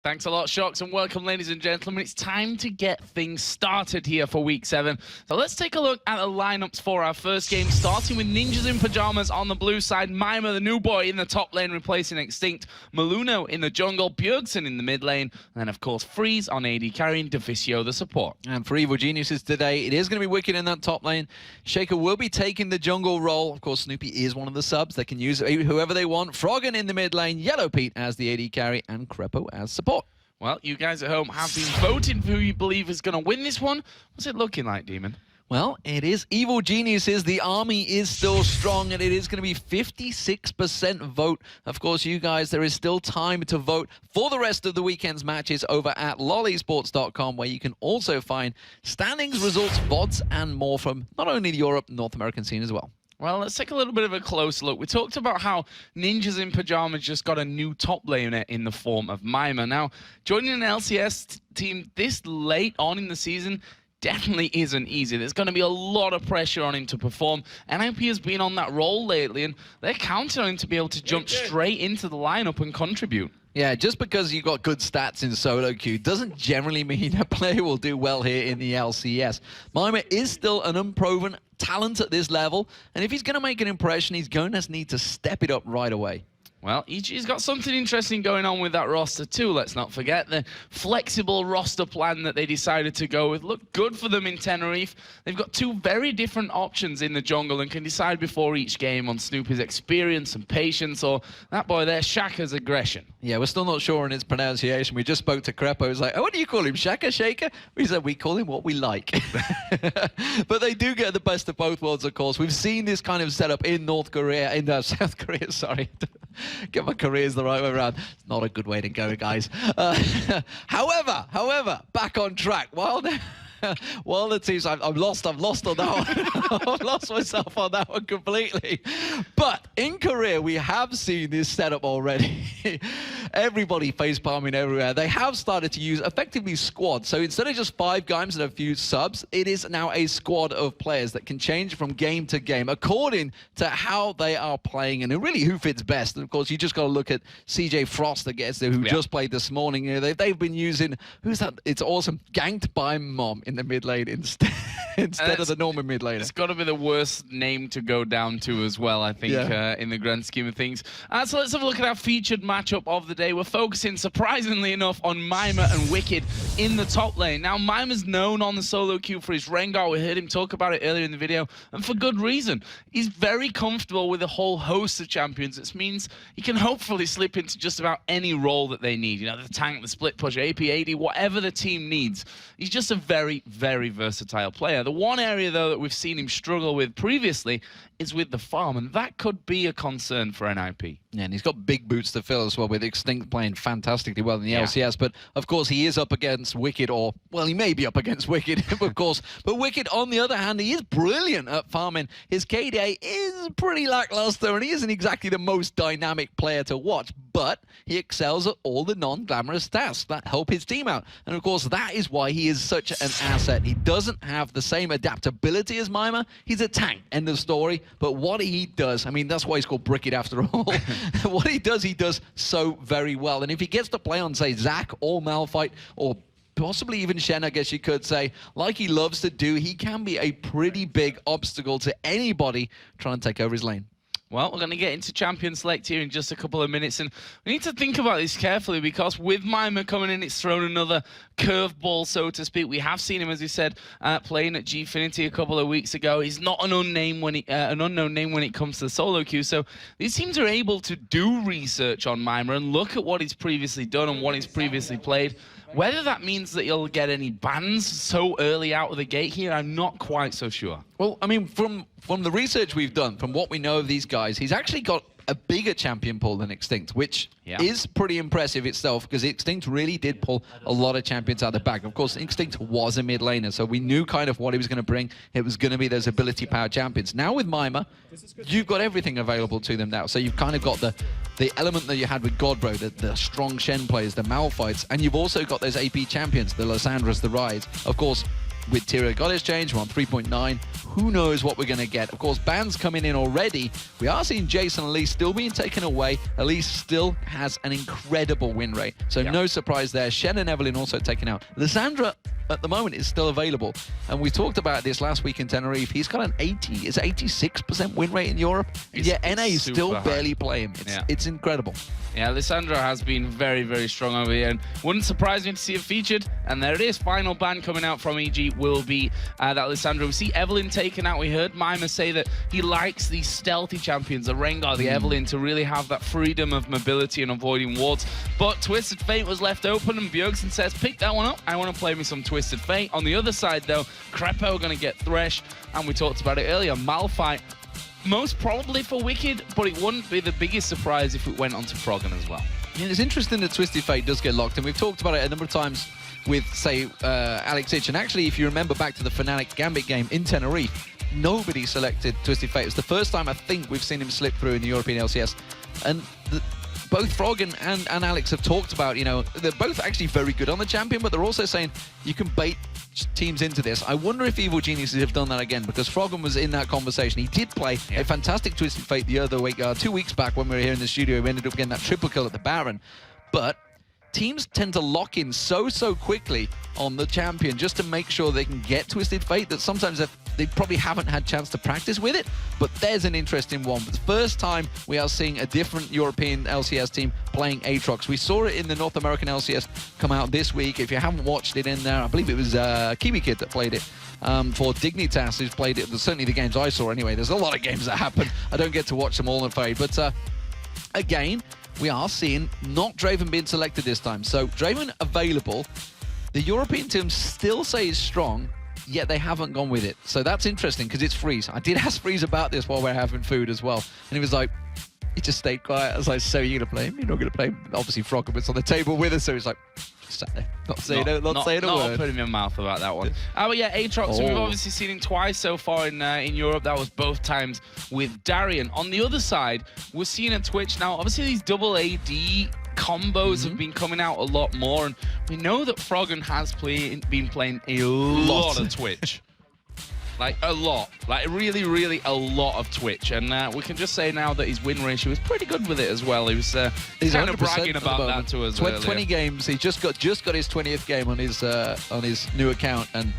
Thanks a lot, Shocks, and welcome, ladies and gentlemen. It's time to get things started here for Week 7. So let's take a look at the lineups for our first game, starting with Ninjas in Pajamas on the blue side, Mima, the new boy, in the top lane, replacing Extinct, Maluno in the jungle, Bjergsen in the mid lane, and then, of course, Freeze on AD carrying Deficio, the support. And for Evil Geniuses today, it is going to be Wicked in that top lane. Shaker will be taking the jungle role. Of course, Snoopy is one of the subs. They can use whoever they want. Froggen in the mid lane, Yellow Pete as the AD carry, and Crepo as support. Well, you guys at home have been voting for who you believe is going to win this one. What's it looking like, Demon? Well, it is Evil Geniuses. The army is still strong, and it is going to be 56% vote. Of course, you guys, there is still time to vote for the rest of the weekend's matches over at lollysports.com, where you can also find standings, results, VODs, and more from not only the Europe, North American scene as well. Well, let's take a little bit of a close look. We talked about how Ninjas in Pajamas just got a new top laner in the form of Mima. Now, joining an LCS team this late on in the season definitely isn't easy. There's going to be a lot of pressure on him to perform. NIP has been on that roll lately, and they're counting on him to be able to jump straight into the lineup and contribute. Yeah, just because you've got good stats in solo queue doesn't generally mean a player will do well here in the LCS. Mima is still an unproven talent at this level, and if he's going to make an impression, he's going to need to step it up right away. Well, he's got something interesting going on with that roster too, let's not forget. The flexible roster plan that they decided to go with looked good for them in Tenerife. They've got two very different options in the jungle and can decide before each game on Snoopy's experience and patience, or that boy there, Shaka's aggression. Yeah, we're still not sure on his pronunciation. We just spoke to Crepo. He's like, oh, what do you call him, Shaka, Shaker? We said, we call him what we like. But they do get the best of both worlds, of course. We've seen this kind of setup in South Korea, sorry. Get my careers the right way around. It's not a good way to go, guys. However, back on track. While the teams, I've lost on that one. I've lost myself on that one completely. But in Korea, we have seen this setup already. Everybody face palming everywhere. They have started to use effectively squads. So instead of just 5 guys and a few subs, it is now a squad of players that can change from game to game according to how they are playing and really who fits best. And of course, you just got to look at CJ Frost, I guess, who just played this morning. You know, they've been using, who's that? It's awesome. Ganked by Mom in the mid lane instead of the normal mid laner. It's got to be the worst name to go down to as well, I think, in the grand scheme of things. So let's have a look at our featured matchup of the day. We're focusing, surprisingly enough, on Mima and Wicked in the top lane. Now, Mima's known on the solo queue for his Rengar. We heard him talk about it earlier in the video, and for good reason. He's very comfortable with a whole host of champions. This means he can hopefully slip into just about any role that they need. You know, the tank, the split push, AP, AD, whatever the team needs. He's just a very, very versatile player. The one area, though, that we've seen him struggle with previously is with the farm, and that could be a concern for NIP. Yeah, and he's got big boots to fill as well, with Extinct playing fantastically well in the LCS. But, of course, he is up against Wicked, or, well, he may be up against Wicked, of course. But Wicked, on the other hand, he is brilliant at farming. His KDA is pretty lackluster, and he isn't exactly the most dynamic player to watch. But he excels at all the non-glamorous tasks that help his team out. And, of course, that is why he is such an asset. He doesn't have the same adaptability as Mima. He's a tank, end of story. But what he does, I mean, that's why he's called Brickett after all. What he does so very well. And if he gets to play on, say, Zac or Malphite or possibly even Shen, I guess you could say, like he loves to do, he can be a pretty big obstacle to anybody trying to take over his lane. Well, we're going to get into Champion Select here in just a couple of minutes, and we need to think about this carefully because with Mima coming in, it's thrown another curveball, so to speak. We have seen him, as you said, playing at Gfinity a couple of weeks ago. He's not an unknown name when it comes to the solo queue, so these teams are able to do research on Mima and look at what he's previously done and what he's previously played. Whether that means that he'll get any bans so early out of the gate here, I'm not quite so sure. Well, I mean, from the research we've done, from what we know of these guys, he's actually got a bigger champion pool than Extinct, which is pretty impressive itself, because Extinct really did pull a lot of champions out of the bag. Of course, Extinct was a mid laner, so we knew kind of what he was going to bring. It was going to be those ability power champions. Now with Mima, you've got everything available to them now. So you've kind of got the element that you had with Godbro, the strong Shen players, the Malphites, and you've also got those AP champions, the Lysandras, the Rydes. Of course, with Tyria got his change. We're on 3.9. Who knows what we're going to get? Of course, bans coming in already. We are seeing Jason Elise still being taken away. Elise still has an incredible win rate. So no surprise there. Shen and Evelyn also taken out. Lissandra at the moment is still available. And we talked about this last week in Tenerife. He's got an 86% win rate in Europe. And yet NA is still barely playing. It's incredible. Yeah, Lissandra has been very, very strong over here, and wouldn't surprise me to see it featured. And there it is, final ban coming out from EG will be that Lissandra. We see Evelyn taken out. We heard Mima say that he likes these stealthy champions, the Rengar, the Evelyn, to really have that freedom of mobility and avoiding wards. But Twisted Fate was left open, and Bjergsen says, pick that one up. I want to play me some Twisted Fate. On the other side, though, Crepo are going to get Thresh, and we talked about it earlier, Malphite. Most probably for Wicked, but it wouldn't be the biggest surprise if it went on to Froggen as well. Yeah, it's interesting that Twisted Fate does get locked, and we've talked about it a number of times with, say, Alex Ich. And actually, if you remember back to the Fnatic Gambit game in Tenerife, nobody selected Twisted Fate. It's the first time I think we've seen him slip through in the European LCS. And both Froggen and Alex have talked about, you know, they're both actually very good on the champion, but they're also saying you can bait teams into this. I wonder if Evil Geniuses have done that again, because Froggen was in that conversation. He did play a fantastic Twisted Fate the other week, 2 weeks back when we were here in the studio. We ended up getting that triple kill at the Baron. But teams tend to lock in so quickly on the champion just to make sure they can get Twisted Fate that sometimes they probably haven't had chance to practice with it. But there's an interesting one. For the first time, we are seeing a different European LCS team playing Aatrox. We saw it in the North American LCS come out this week. If you haven't watched it in there, I believe it was Kiwi Kid that played it. For Dignitas, who's played it, certainly the games I saw anyway. There's a lot of games that happen. I don't get to watch them all, I'm afraid. But again, we are seeing not Draven being selected this time. So Draven available. The European team still say he's strong, yet they haven't gone with it. So that's interesting because it's Freeze. I did ask Freeze about this while we're having food as well. And he was like, he just stayed quiet. I was like, so you're going to play him? You're not going to play him? Obviously, Froggen was on the table with us, so he's like, just sat there. Not saying a word. Not putting my mouth about that one. But yeah, Aatrox, we've obviously seen him twice so far in Europe. That was both times with Darian. On the other side, we're seeing a Twitch now. Obviously, these double AD combos have been coming out a lot more, and we know that Froggen has been playing a lot of Twitch. Like a lot, like really a lot of Twitch, and we can just say now that his win ratio is pretty good with it as well. He was he's kind of bragging about that to us. 20 games. He just got his 20th game on his new account, and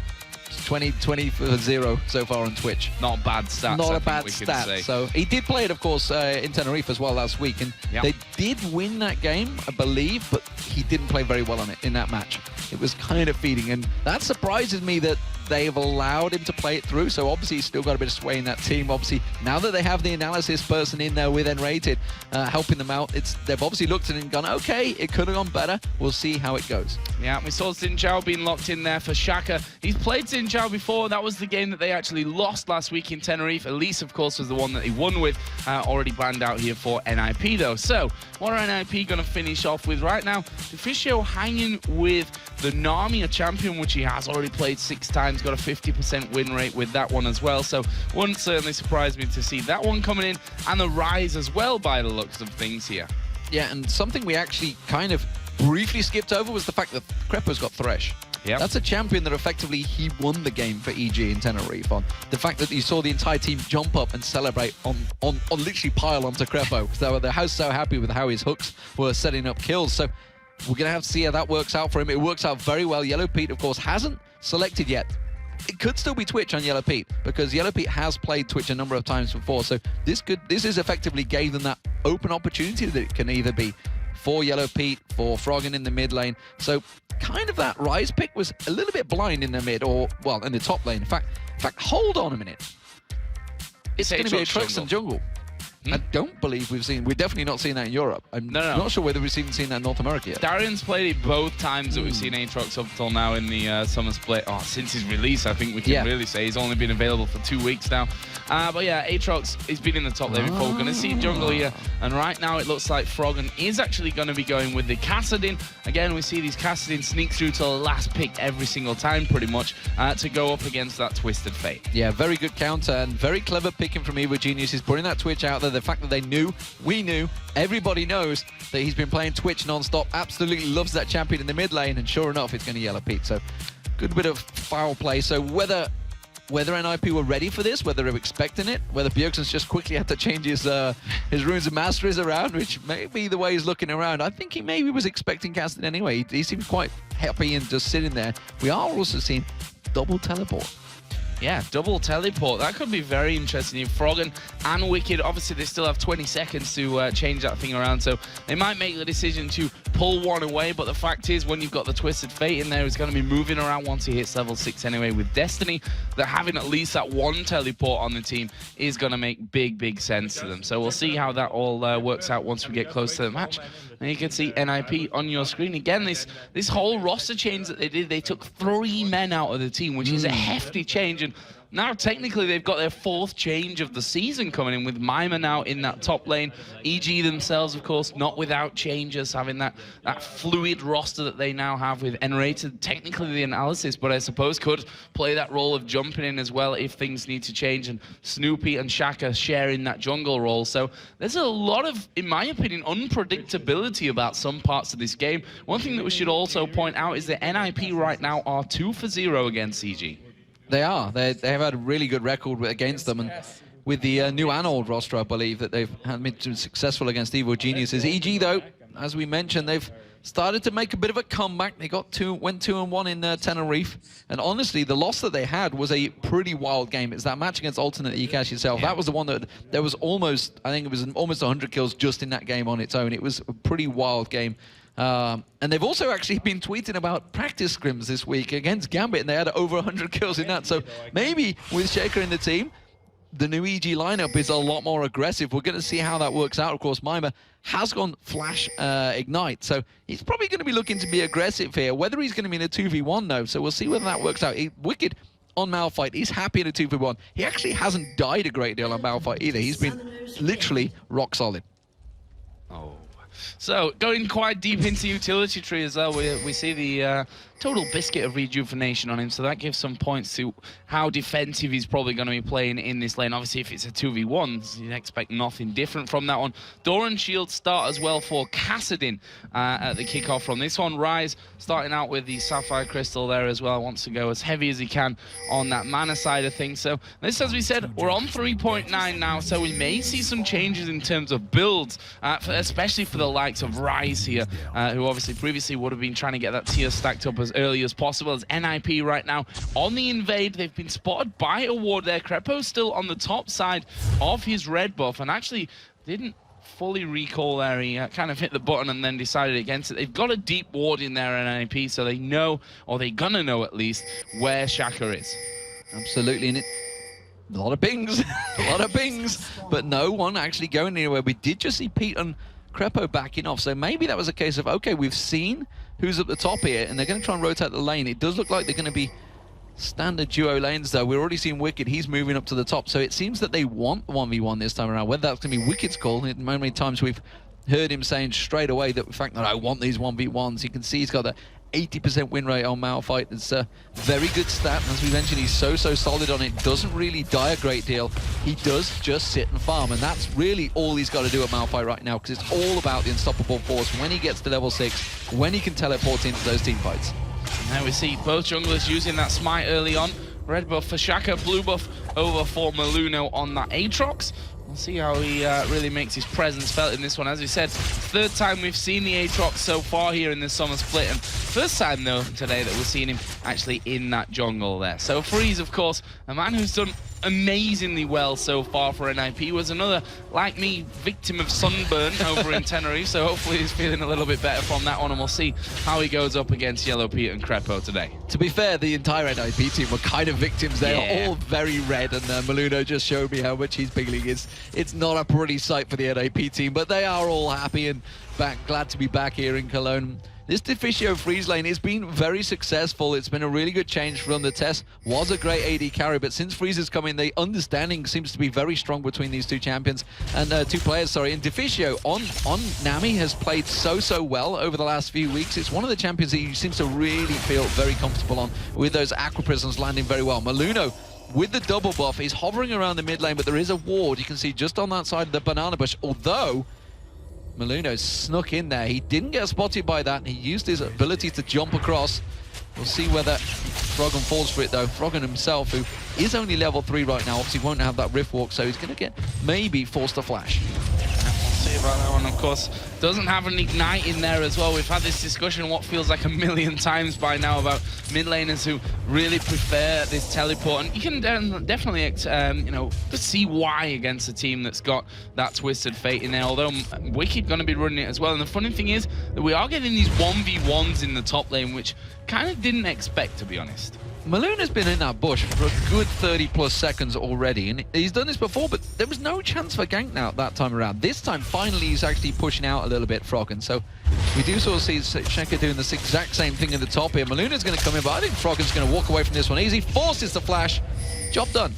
20-0 so far on Twitch. Not bad stats. Not a bad stat. So he did play it, of course, in Tenerife as well last week, and they did win that game, I believe, but he didn't play very well on it in that match. It was kind of feeding, and that surprises me that they've allowed him to play it through. So obviously he's still got a bit of sway in that team. Obviously now that they have the analysis person in there with Enrated helping them out, they've obviously looked at it and gone, okay, it could have gone better. We'll see how it goes. Yeah, we saw Xin Zhao being locked in there for Shaka. He's played Xin Zhao before. That was the game that they actually lost last week in Tenerife. Elise, of course, was the one that he won with. Already banned out here for NIP, though. So what are NIP going to finish off with right now? Deficio hanging with the Nami, a champion which he has already played 6 times. Got a 50% win rate with that one as well, so wouldn't certainly surprise me to see that one coming in, and the Rise as well by the looks of things here. Yeah, and something we actually kind of briefly skipped over was the fact that Crepo's got Thresh. Yep. That's a champion that effectively he won the game for EG in Tenerife on. The fact that you saw the entire team jump up and celebrate on literally pile onto Crepo. So they're so happy with how his hooks were setting up kills. So we're going to have to see how that works out for him. It works out very well. Yellow Pete, of course, hasn't selected yet. It could still be Twitch on Yellow Pete, because Yellow Pete has played Twitch a number of times before. So this is effectively gave them that open opportunity that it can either be for Yellow Pete, for Froggen in the mid lane. So kind of that Rise pick was a little bit blind in the mid, or, well, in the top lane. In fact, hold on a minute. It's going to be a Aatrox and jungle. I don't believe we've definitely not seen that in Europe. I'm not sure whether we've even seen that in North America yet. Darian's played it both times that we've seen Aatrox up till now in the summer split. Oh, since his release, I think we can really say he's only been available for 2 weeks now. But yeah, Aatrox, he's been in the top lane before. We're going to see jungle here. And right now it looks like Froggen is actually going to be going with the Kassadin. Again, we see these Kassadin sneak through to the last pick every single time, pretty much, to go up against that Twisted Fate. Yeah, very good counter and very clever picking from Evil Geniuses, putting that Twitch out there. The fact that they knew, we knew, everybody knows that he's been playing Twitch non-stop, absolutely loves that champion in the mid lane, and sure enough, it's going to Yellow Pete. So good bit of foul play. So whether NIP were ready for this, whether they were expecting it, whether Bjergsen's just quickly had to change his runes of masteries around, which may be the way he's looking around. I think he maybe was expecting casting anyway. He seemed quite happy and just sitting there. We are also seeing double teleport. Yeah, double teleport. That could be very interesting. If Froggen and Wicked, obviously they still have 20 seconds to change that thing around, so they might make the decision to pull one away, but the fact is, when you've got the Twisted Fate in there, he's going to be moving around once he hits level 6 anyway. With Destiny, that having at least that one teleport on the team is going to make big sense to them. So we'll see how that all works out once we get close to the match. And you can see NIP on your screen. Again, this whole roster change that they did, they took 3 men out of the team, which is a hefty change. And now, technically, they've got their 4th change of the season coming in, with Mima now in that top lane. EG themselves, of course, not without changes, having that fluid roster that they now have, with Enrated, technically the analysis, but I suppose could play that role of jumping in as well if things need to change, and Snoopy and Shaka sharing that jungle role. So there's a lot of, in my opinion, unpredictability about some parts of this game. One thing that we should also point out is that NIP right now are 2-for-0 against EG. They are. They have had a really good record against them, and with the new and old roster, I believe that they've been successful against Evil Geniuses. EG, though, as we mentioned, they've started to make a bit of a comeback. They went 2-1 in Tenerife, and honestly, the loss that they had was a pretty wild game. It's that match against Alternate Ekash yourself. Yeah. That was the one that there was almost, I think it was almost 100 kills just in that game on its own. It was a pretty wild game. And they've also actually been tweeting about practice scrims this week against Gambit, and they had over 100 kills in that. So maybe with Shaker in the team, the new EG lineup is a lot more aggressive. We're going to see how that works out. Of course, Mima has gone Flash Ignite, so he's probably going to be looking to be aggressive here. Whether he's going to be in a 2v1, though, so we'll see whether that works out. Wicked on Malphite, he's happy in a 2v1. He actually hasn't died a great deal on Malphite either. He's been literally rock solid. Oh. So, going quite deep into utility tree as well, we see the total biscuit of rejuvenation on him, so that gives some points to how defensive he's probably going to be playing in this lane. Obviously, if it's a 2v1, you'd expect nothing different from that one. Doran Shield start as well for Kassadin at the kickoff from this one. Rise starting out with the Sapphire Crystal there as well, wants to go as heavy as he can on that mana side of things. So this, as we said, we're on 3.9 now, so we may see some changes in terms of builds, especially for the likes of Rise here, who obviously previously would have been trying to get that tier stacked up as early as possible. As NIP right now on the invade, they've been spotted by a ward there. Crepo's still on the top side of his red buff, and actually didn't fully recall there. He kind of hit the button and then decided against it. They've got a deep ward in there at NIP, so they know, or they're gonna know at least, where Shaka is. Absolutely, and a lot of pings, a lot of pings, but no one actually going anywhere. We did just see Pete and Crepo backing off, so maybe that was a case of, okay, we've seen who's at the top here, and they're going to try and rotate the lane. It does look like they're going to be standard duo lanes, though. We're already seeing Wicked. He's moving up to the top, so it seems that they want 1v1 this time around. Whether that's going to be Wicked's call, many times we've heard him saying straight away that the fact that I want these 1v1s. You can see he's got that 80% win rate on Malphite. It's a very good stat. As we mentioned, he's so solid on it. Doesn't really die a great deal. He does just sit and farm, and that's really all he's got to do at Malphite right now, because it's all about the unstoppable force when he gets to level 6, when he can teleport into those team fights. Now we see both junglers using that smite early on. Red buff for Shaka, blue buff over for Maluno on that Aatrox. We'll see how he really makes his presence felt in this one. As we said, 3rd time we've seen the Aatrox so far here in this summer split, and 1st time though today that we're seeing him actually in that jungle there. So Freeze, of course, a man who's done amazingly well so far for NIP, was another, like me, victim of sunburn over in Tenerife, so hopefully he's feeling a little bit better from that one, and we'll see how he goes up against Yellow Pete and Crepo today. To be fair, the entire NIP team were kind of victims. They are all very red, and Maluno just showed me how much he's pingling. It's not a pretty sight for the NIP team, but they are all happy and glad to be back here in Cologne. This Deficio freeze lane has been very successful. It's been a really good change from the Tess. Was a great AD carry, but since Freeze has come in, the understanding seems to be very strong between these two champions and two players. Sorry, and Deficio on Nami has played so well over the last few weeks. It's one of the champions that he seems to really feel very comfortable on, with those Aqua Prisms landing very well. Maluno, with the double buff, is hovering around the mid lane, but there is a ward you can see just on that side of the banana bush, although Maluno snuck in there. He didn't get spotted by that. He used his ability to jump across. We'll see whether Froggen falls for it, though. Froggen himself, who is only level 3 right now, obviously won't have that rift walk, so he's going to get maybe forced to flash. We'll see about that one, of course. Doesn't have an ignite in there as well. We've had this discussion what feels like a million times by now about mid laners who really prefer this teleport, and you can definitely see why against a team that's got that Twisted Fate in there, although Wicked going to be running it as well. And the funny thing is that we are getting these 1v1s in the top lane, which kind of didn't expect, to be honest. Maluna's been in that bush for a good 30+ seconds already, and he's done this before, but there was no chance for gank now that time around. This time, finally, he's actually pushing out a little bit, Froggen. So we do sort of see Sheka doing this exact same thing in the top here. Maluna's going to come in, but I think Froggen's going to walk away from this one easy. Forces the flash. Job done.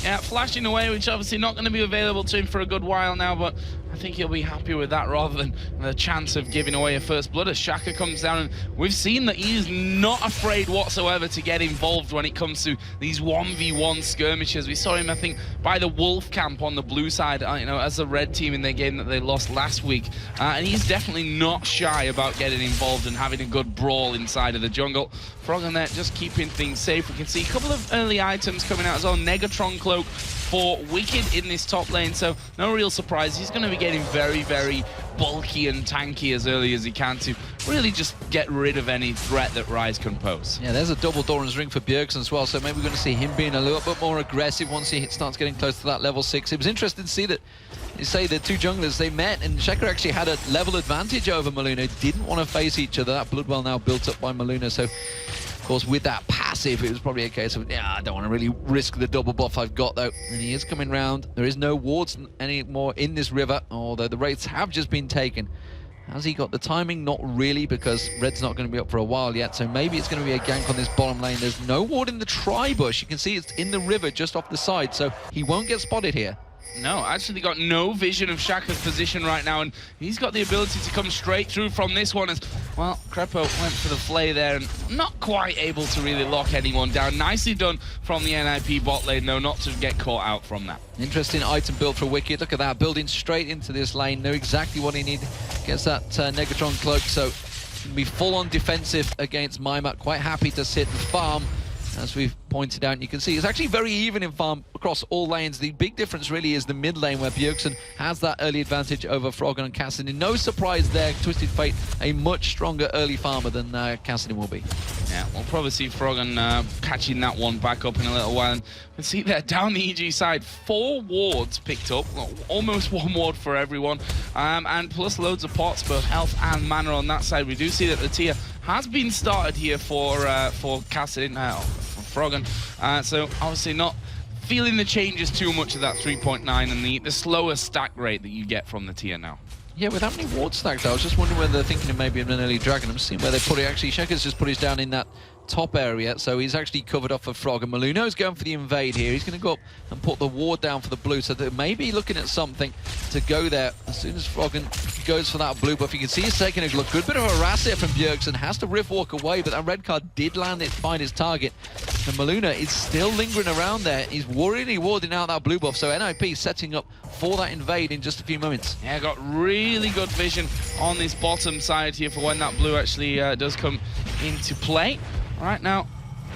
Yeah, flashing away, which obviously not going to be available to him for a good while now, but I think he'll be happy with that rather than the chance of giving away a first blood as Shaka comes down. And we've seen that he is not afraid whatsoever to get involved when it comes to these 1v1 skirmishes. We saw him, I think, by the Wolf camp on the blue side, as the red team in their game that they lost last week. And he's definitely not shy about getting involved and having a good brawl inside of the jungle. Froggen there just keeping things safe. We can see a couple of early items coming out as well. Negatron Cloak for Wicked in this top lane, so no real surprise. He's going to be getting very, very bulky and tanky as early as he can to really just get rid of any threat that Ryze can pose. Yeah, there's a double Doran's ring for Bjergsen as well, so maybe we're going to see him being a little bit more aggressive once he starts getting close to that level 6. It was interesting to see that, you say the two junglers, they met, and Sheka actually had a level advantage over Maluno, didn't want to face each other. That Bloodwell now built up by Maluno, so of course with that passive, it was probably a case of, yeah, I don't want to really risk the double buff I've got though. And he is coming round. There is no wards anymore in this river, although the wraiths have just been taken. Has he got the timing? Not really, because Red's not going to be up for a while yet, so maybe it's going to be a gank on this bottom lane. There's no ward in the tri-bush. You can see it's in the river just off the side, so he won't get spotted here. No, actually got no vision of Shaka's position right now, and he's got the ability to come straight through from this one as, well, Crepo went for the flay there and not quite able to really lock anyone down. Nicely done from the NIP bot lane, though, not to get caught out from that. Interesting item build for Wicked. Look at that, building straight into this lane. Know exactly what he needs. Gets that Negatron Cloak, so can be full-on defensive against Maimat. Quite happy to sit and farm. As we've pointed out, you can see it's actually very even in farm across all lanes. The big difference really is the mid lane, where Bjergsen has that early advantage over Froggen and Cassidy. No surprise there, Twisted Fate a much stronger early farmer than Cassidy will be. Yeah, we'll probably see Froggen catching that one back up in a little while. And you can see there down the EG side, 4 wards picked up, almost 1 ward for everyone, and plus loads of pots, both health and mana on that side. We do see that the tier has been started here for Cassidy, for Froggen, so obviously not feeling the changes too much of that 3.9 and the slower stack rate that you get from the tier now. Yeah, with how many wards stacked, I was just wondering whether they're thinking of maybe an early dragon. I'm seeing where they put it. Actually, Sheka's just put his down in that top area, so he's actually covered off for Froggen. Maluno's going for the invade here. He's going to go up and put the ward down for the blue, so they're maybe looking at something to go there. As soon as Froggen goes for that blue buff, you can see he's taking a look. Good bit of a harass here from Bjergsen. Has to rift walk away, but that red card did land it, find his target. And Maluno is still lingering around there. He's worriedly warding out that blue buff, so NIP setting up for that invade in just a few moments. Yeah, got really good vision on this bottom side here for when that blue actually does come into play. Right now,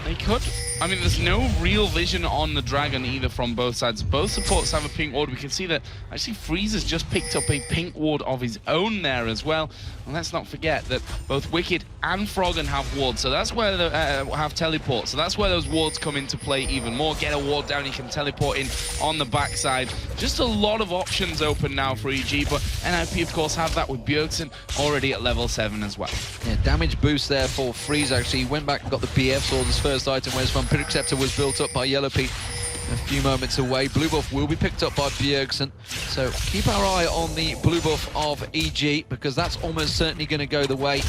they could. I mean, there's no real vision on the dragon either from both sides. Both supports have a pink ward. We can see that actually Freeze has just picked up a pink ward of his own there as well. And let's not forget that both Wicked and Froggen have wards, so that's where they have teleport. So that's where those wards come into play even more. Get a ward down, you can teleport in on the backside. Just a lot of options open now for EG, but NIP of course have that with Bjergsen already at level 7 as well. Yeah, damage boost there for Freeze actually. He went back and got the BF sword, his first item, whereas Vampiric Scepter was built up by Yellow Pete a few moments away. Blue buff will be picked up by Bjergsen, so keep our eye on the blue buff of EG, because that's almost certainly going to go the way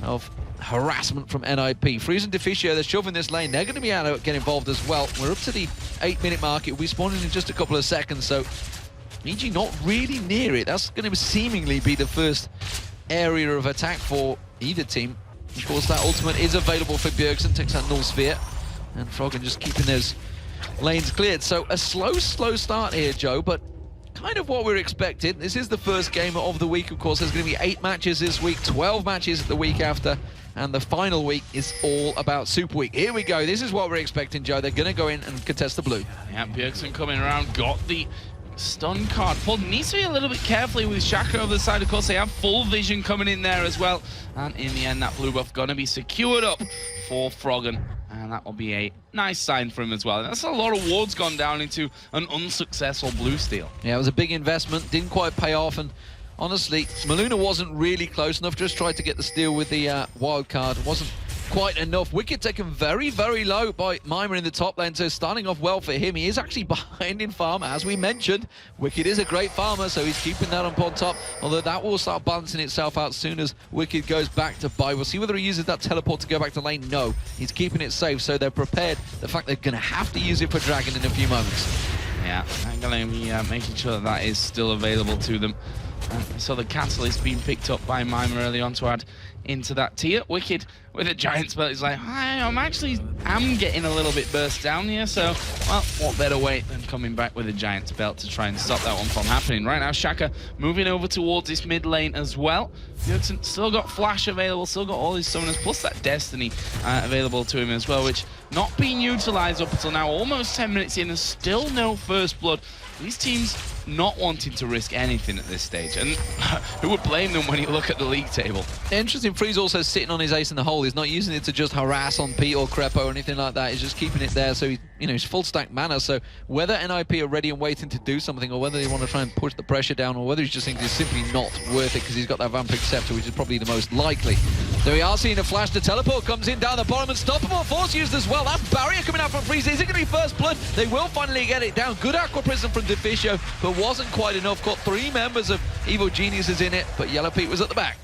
of harassment from NIP. Freeze and Deficio, they're shoving this lane. They're going to be able to get involved as well. We're up to the 8-minute mark. It'll be spawning in just a couple of seconds, so EG not really near it. That's going to seemingly be the first area of attack for either team. Of course, that ultimate is available for Bjergsen, takes that null sphere, and Froggen just keeping those lanes cleared. So a slow start here, Joe, but kind of what we're expecting. This is the first game of the week, of course. There's going to be 8 matches this week, 12 matches the week after, and the final week is all about Super Week. Here we go. This is what we're expecting, Joe. They're going to go in and contest the blue. Yeah, Bjergsen coming around, got the stun card pulled. Needs to be a little bit carefully with Shaka over the side. Of course, they have full vision coming in there as well. And in the end, that blue buff going to be secured up for Froggen. And that will be a nice sign for him as well. That's a lot of wards gone down into an unsuccessful blue steal. Yeah, it was a big investment. Didn't quite pay off. And honestly, Maluna wasn't really close enough. Just tried to get the steal with the wild card. Wasn't quite enough. Wicked taken very, very low by Mima in the top lane, so starting off well for him. He is actually behind in farm, as we mentioned. Wicked is a great farmer, so he's keeping that on top, although that will start balancing itself out soon as Wicked goes back to buy. We'll see whether he uses that teleport to go back to lane. No, he's keeping it safe, so they're prepared. The fact they're going to have to use it for Dragon in a few moments. Yeah, I'm going to be making sure that that is still available to them. So the catalyst being picked up by Mima early on to add into that tier. Wicked with a giant spell is like, I'm getting a little bit burst down here, so, well, what better way than coming back with a giant spell to try and stop that one from happening. Right now, Shaka moving over towards this mid lane as well. Bjergsen still got Flash available, still got all his summoners, plus that Destiny available to him as well, which not being utilized up until now. Almost 10 minutes in and still no first blood. These teams not wanting to risk anything at this stage, and who would blame them when you look at the league table? Interesting, Freeze also sitting on his ace in the hole. He's not using it to just harass on Pete or Crepo or anything like that. He's just keeping it there, so he's full stack mana. So whether NIP are ready and waiting to do something, or whether they want to try and push the pressure down, or whether he's just thinking it's simply not worth it because he's got that Vampiric Scepter, which is probably the most likely. So we are seeing a flash. The teleport comes in down the bottom, and Stoppable Force used as well. That barrier coming out from Freeze. Is it going to be first blood? They will finally get it down. Good Aqua Prism from Deficio, but wasn't quite enough. Caught 3 members of Evil Geniuses in it, but Yellow Pete was at the back.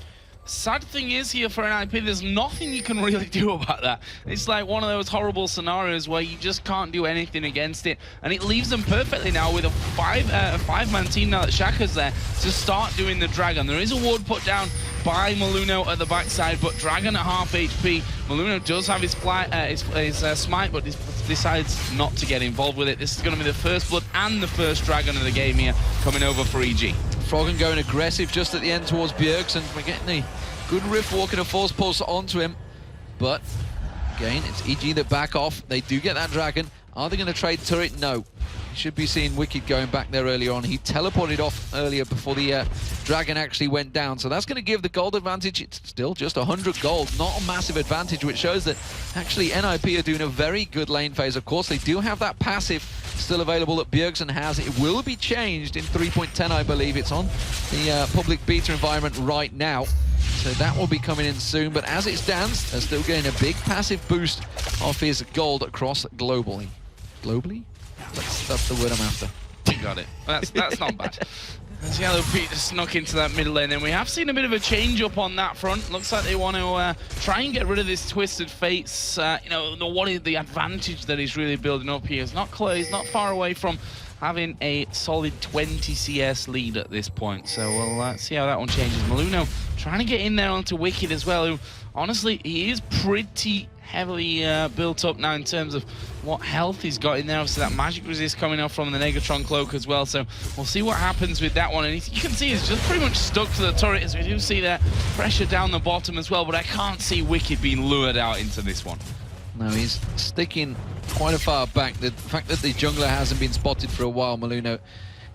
Sad thing is here for NIP, there's nothing you can really do about that. It's like one of those horrible scenarios where you just can't do anything against it, and it leaves them perfectly now with a five-man team now that Shaka's there to start doing the Dragon. There is a ward put down by Maluno at the backside, but Dragon at half HP. Maluno does have his smite, but decides not to get involved with it. This is going to be the first blood and the first Dragon of the game here coming over for EG. Froggen going aggressive just at the end towards Bjergsen. We're getting a good Rift Walk and a Force Pulse onto him. But, again, it's EG that back off. They do get that Dragon. Are they going to trade turret? No. Should be seeing Wicked going back there earlier on. He teleported off earlier before the Dragon actually went down. So that's going to give the gold advantage. It's still just 100 gold, not a massive advantage, which shows that actually NIP are doing a very good lane phase. Of course, they do have that passive still available that Bjergsen has. It will be changed in 3.10, I believe. It's on the public beta environment right now. So that will be coming in soon. But as it stands, they're still getting a big passive boost off his gold across globally. Globally? That's the word I'm after. You got it. That's not bad. As Yellow Pete just snuck into that middle lane, and we have seen a bit of a change up on that front. Looks like they want to try and get rid of this Twisted Fates. What is the advantage that he's really building up here? He's not far away from having a solid 20 CS lead at this point. So we'll see how that one changes. Maluno trying to get in there onto Wicked as well, who honestly, he is pretty heavily built up now in terms of what health he's got in there. Obviously that magic resist coming off from the Negatron cloak as well, so we'll see what happens with that one. And you can see he's just pretty much stuck to the turret, as we do see that pressure down the bottom as well, but I can't see Wicked being lured out into this one. No, he's sticking quite a far back. The fact that the jungler hasn't been spotted for a while, Maluno,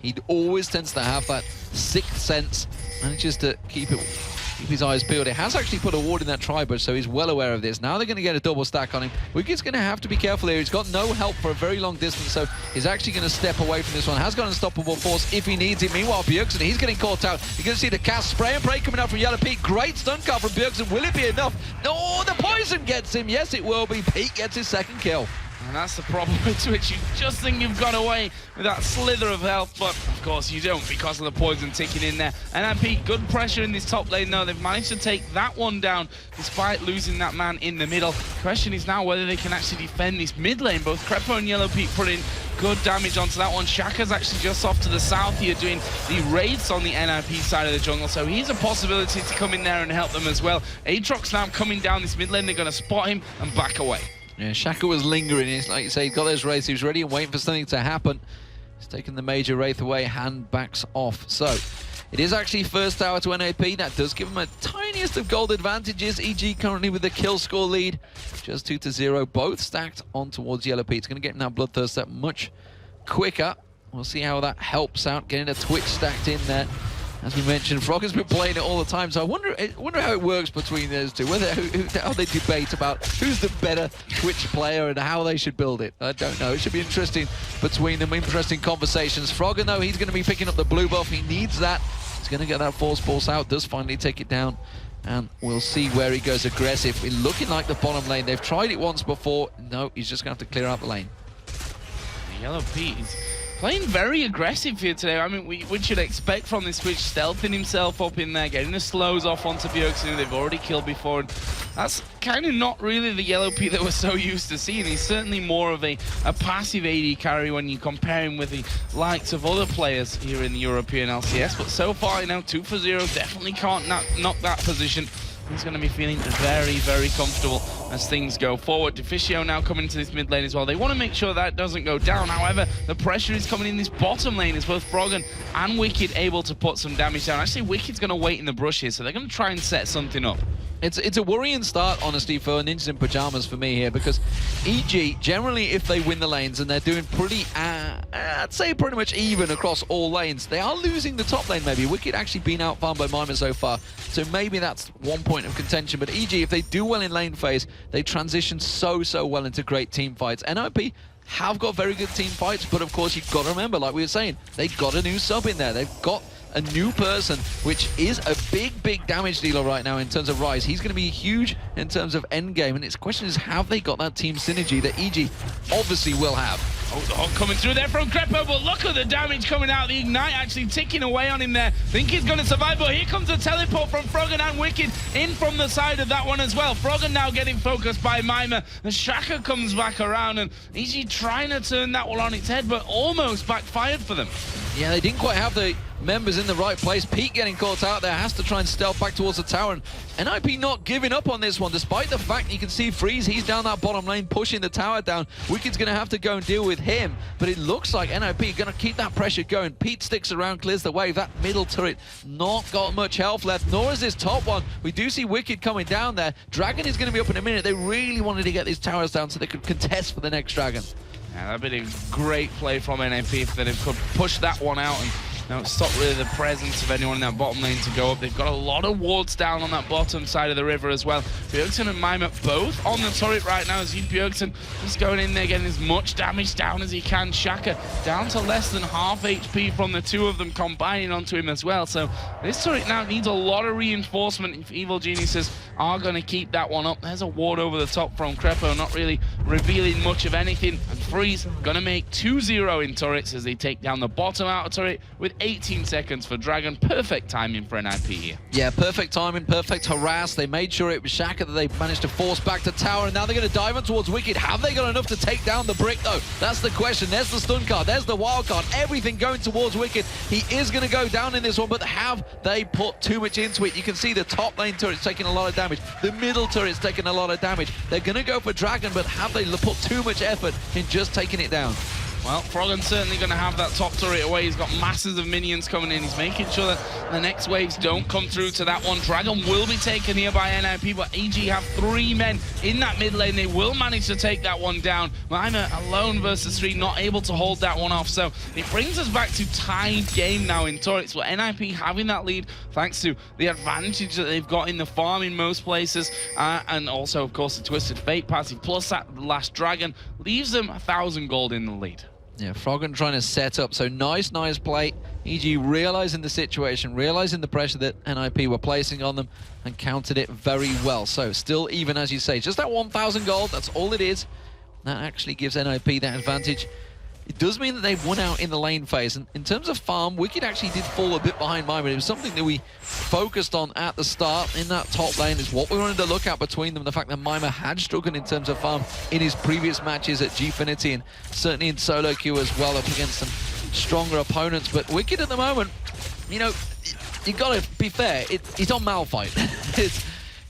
he always tends to have that sixth sense, manages to keep his eyes peeled. It has actually put a ward in that tri-bush, so he's well aware of this. Now they're going to get a double stack on him. Wicked's going to have to be careful here. He's got no help for a very long distance, so he's actually going to step away from this one. Has got Unstoppable Force if he needs it. Meanwhile, Bjergsen, he's getting caught out. You're going to see the cast spray and pray coming out from Yellow Pete. Great stun card from Bjergsen. Will it be enough? No, the poison gets him. Yes, it will be. Pete gets his second kill. And that's the problem with Twitch. You just think you've got away with that slither of health, but of course you don't because of the poison ticking in there. And Pete, good pressure in this top lane though. They've managed to take that one down despite losing that man in the middle. The question is now whether they can actually defend this mid lane. Both Crepo and Yellow Pete putting good damage onto that one. Shaka's actually just off to the south here doing the raids on the NIP side of the jungle, so he's a possibility to come in there and help them as well. Aatrox now coming down this mid lane. They're going to spot him and back away. Yeah, Shaka was lingering. It's like you say, he got those raids. He was ready and waiting for something to happen. He's taken the major Wraith away, hand backs off. So it is actually first tower to NAP. That does give him a tiniest of gold advantages. EG currently with the kill score lead, just 2-0, both stacked on towards Yellow P. It's going to get him that Bloodthirst that much quicker. We'll see how that helps out, getting a Twitch stacked in there. As we mentioned, Frog has been playing it all the time, so I wonder how it works between those two. How they debate about who's the better Twitch player and how they should build it. I don't know. It should be interesting between them. Interesting conversations. Frogger, though, he's going to be picking up the blue buff. He needs that. He's going to get that Force Pulse out. Does finally take it down. And we'll see where he goes aggressive. It's looking like the bottom lane. They've tried it once before. No, he's just going to have to clear out the lane. Yellow Pete is playing very aggressive here today. I mean, we should expect from this Twitch stealthing himself up in there, getting the slows off onto Bjergsen, who they've already killed before. And that's kind of not really the Yellow Pete that we're so used to seeing. He's certainly more of a passive AD carry when you compare him with the likes of other players here in the European LCS. But so far, you know, 2 for 0, definitely can't knock that position. He's going to be feeling very, very comfortable as things go forward. Deficio now coming into this mid lane as well. They want to make sure that doesn't go down. However, the pressure is coming in this bottom lane as both Froggen and Wicked able to put some damage down. Actually, Wicked's going to wait in the brush here, so they're going to try and set something up. It's a worrying start, honestly, for Ninjas in Pyjamas for me here, because EG, generally, if they win the lanes and they're doing pretty, I'd say pretty much even across all lanes, they are losing the top lane maybe. Wicked actually been out-farmed by Mima so far, so maybe that's one point of contention. But EG, if they do well in lane phase, they transition so well into great team fights. NIP have got very good team fights, but of course, you've got to remember, like we were saying, they've got a new sub in there. They've got a new person, which is a big damage dealer right now in terms of Rise. He's going to be huge in terms of endgame, and its question is, have they got that team synergy that EG obviously will have? Oh, the hog coming through there from Crepo, but look at the damage coming out. The Ignite actually ticking away on him there. Think he's going to survive, but here comes a teleport from Froggen and Wicked in from the side of that one as well. Froggen now getting focused by Mima. The Shaka comes back around, and EG trying to turn that one on its head, but almost backfired for them. Yeah, they didn't quite have the members in the right place. Pete getting caught out there, has to try and stealth back towards the tower, and NIP not giving up on this one, despite the fact you can see Freeze, he's down that bottom lane, pushing the tower down. Wicked's going to have to go and deal with him, but it looks like NIP are going to keep that pressure going. Pete sticks around, clears the wave. That middle turret not got much health left, nor is this top one. We do see Wicked coming down there. Dragon is going to be up in a minute. They really wanted to get these towers down so they could contest for the next Dragon. Yeah, that'd been a great play from NAP if they could push that one out and stop really the presence of anyone in that bottom lane to go up. They've got a lot of wards down on that bottom side of the river as well. Bjergsen and Mima both on the turret right now. As Bjergsen just going in there, getting as much damage down as he can. Shaka down to less than half HP from the two of them combining onto him as well. So this turret now needs a lot of reinforcement if Evil Geniuses are going to keep that one up. There's a ward over the top from Crepo, not really revealing much of anything. And Freeze going to make 2-0 in turrets as they take down the bottom outer turret with 18 seconds for Dragon. Perfect timing for NIP here. Yeah, perfect timing, perfect harass. They made sure it was Shaka that they managed to force back to tower, and now they're going to dive in towards Wicked. Have they got enough to take down the brick, though? That's the question. There's the stun card. There's the wild card. Everything going towards Wicked. He is going to go down in this one, but have they put too much into it? You can see the top lane turret's taking a lot of damage. The middle turret's taking a lot of damage. They're going to go for Dragon, but have they put too much effort in just taking it down? Well, Froggen's certainly going to have that top turret away. He's got masses of minions coming in. He's making sure that the next waves don't come through to that one. Dragon will be taken here by NIP, but EG have 3 men in that mid lane. They will manage to take that one down. Mima alone versus 3, not able to hold that one off. So it brings us back to tied game now in turrets, but NIP having that lead thanks to the advantage that they've got in the farm in most places, and also, of course, the Twisted Fate passive, plus that last Dragon, leaves them 1,000 gold in the lead. Yeah, Froggen trying to set up, so nice play. EG realizing the situation, realizing the pressure that NIP were placing on them, and countered it very well. So still even, as you say, just that 1,000 gold, that's all it is. That actually gives NIP that advantage. It does mean that they've won out in the lane phase, and in terms of farm, Wicked actually did fall a bit behind Mima. It was something that we focused on at the start in that top lane, is what we wanted to look at between them. The fact that Mima had struggled in terms of farm in his previous matches at Gfinity, and certainly in solo queue as well, up against some stronger opponents. But Wicked at the moment, you know, you gotta be fair, he's on Malphite.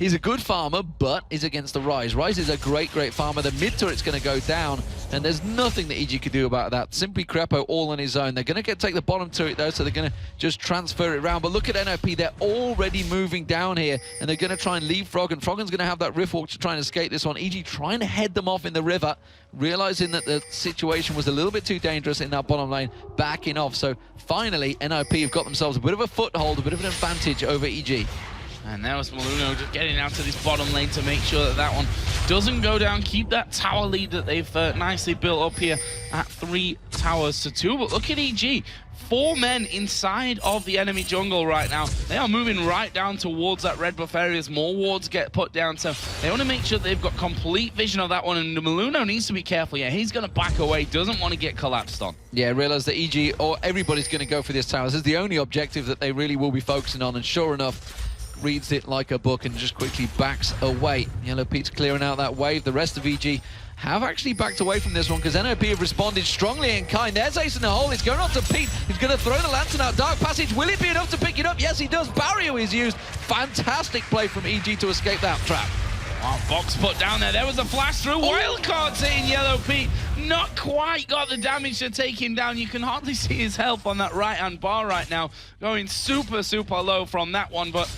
He's a good farmer, but he's against the Ryze. Ryze is a great farmer. The mid turret's going to go down, and there's nothing that EG could do about that. Simply Crepo all on his own. They're going to take the bottom turret, though, so they're going to just transfer it around. But look at NOP. They're already moving down here, and they're going to try and leave Froggen. Froggen's going to have that Rift Walk to try and escape this one. EG trying to head them off in the river, realizing that the situation was a little bit too dangerous in that bottom lane, backing off. So finally, NIP have got themselves a bit of a foothold, a bit of an advantage over EG. And there was Maluno just getting out to this bottom lane to make sure that that one doesn't go down. Keep that tower lead that they've nicely built up here at 3 towers to 2. But look at EG. 4 men inside of the enemy jungle right now. They are moving right down towards that red buff area as more wards get put down. So they want to make sure they've got complete vision of that one. And Maluno needs to be careful. Yeah, he's going to back away. Doesn't want to get collapsed on. Yeah, realize that EG or everybody's going to go for this tower. This is the only objective that they really will be focusing on. And sure enough, reads it like a book and just quickly backs away. Yellow Pete's clearing out that wave. The rest of EG have actually backed away from this one because NOP have responded strongly and kind. There's Ace in the hole. He's going on to Pete. He's going to throw the lantern out. Dark Passage. Will it be enough to pick it up? Yes, he does. Barrier is used. Fantastic play from EG to escape that trap. Oh, box put down there. There was a flash through. Wildcard's hitting Yellow Pete. Not quite got the damage to take him down. You can hardly see his health on that right-hand bar right now. Going super low from that one, but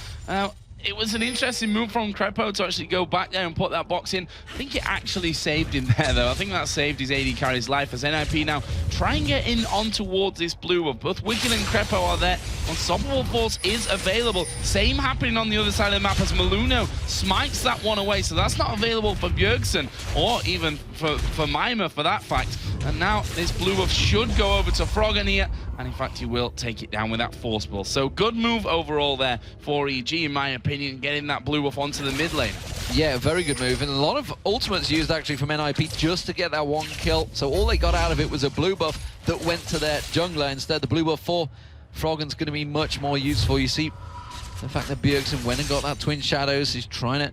it was an interesting move from Crepo to actually go back there and put that box in. I think it actually saved him there, though. I think that saved his AD carry's life as NIP now try and get in on towards this blue buff. Both Wicked and Crepo are there. Unstoppable Force is available. Same happening on the other side of the map as Maluno smites that one away. So that's not available for Bjergsen or even for Mima for that fact. And now this blue buff should go over to Froggen here. And in fact, he will take it down with that Force Ball. So good move overall there for EG, in my opinion, getting that blue buff onto the mid lane. Yeah, very good move. And a lot of ultimates used actually from NIP just to get that one kill. So all they got out of it was a blue buff that went to their jungler. Instead, the blue buff for Froggen's going to be much more useful. You see the fact that Bjergsen went and got that Twin Shadows. He's trying to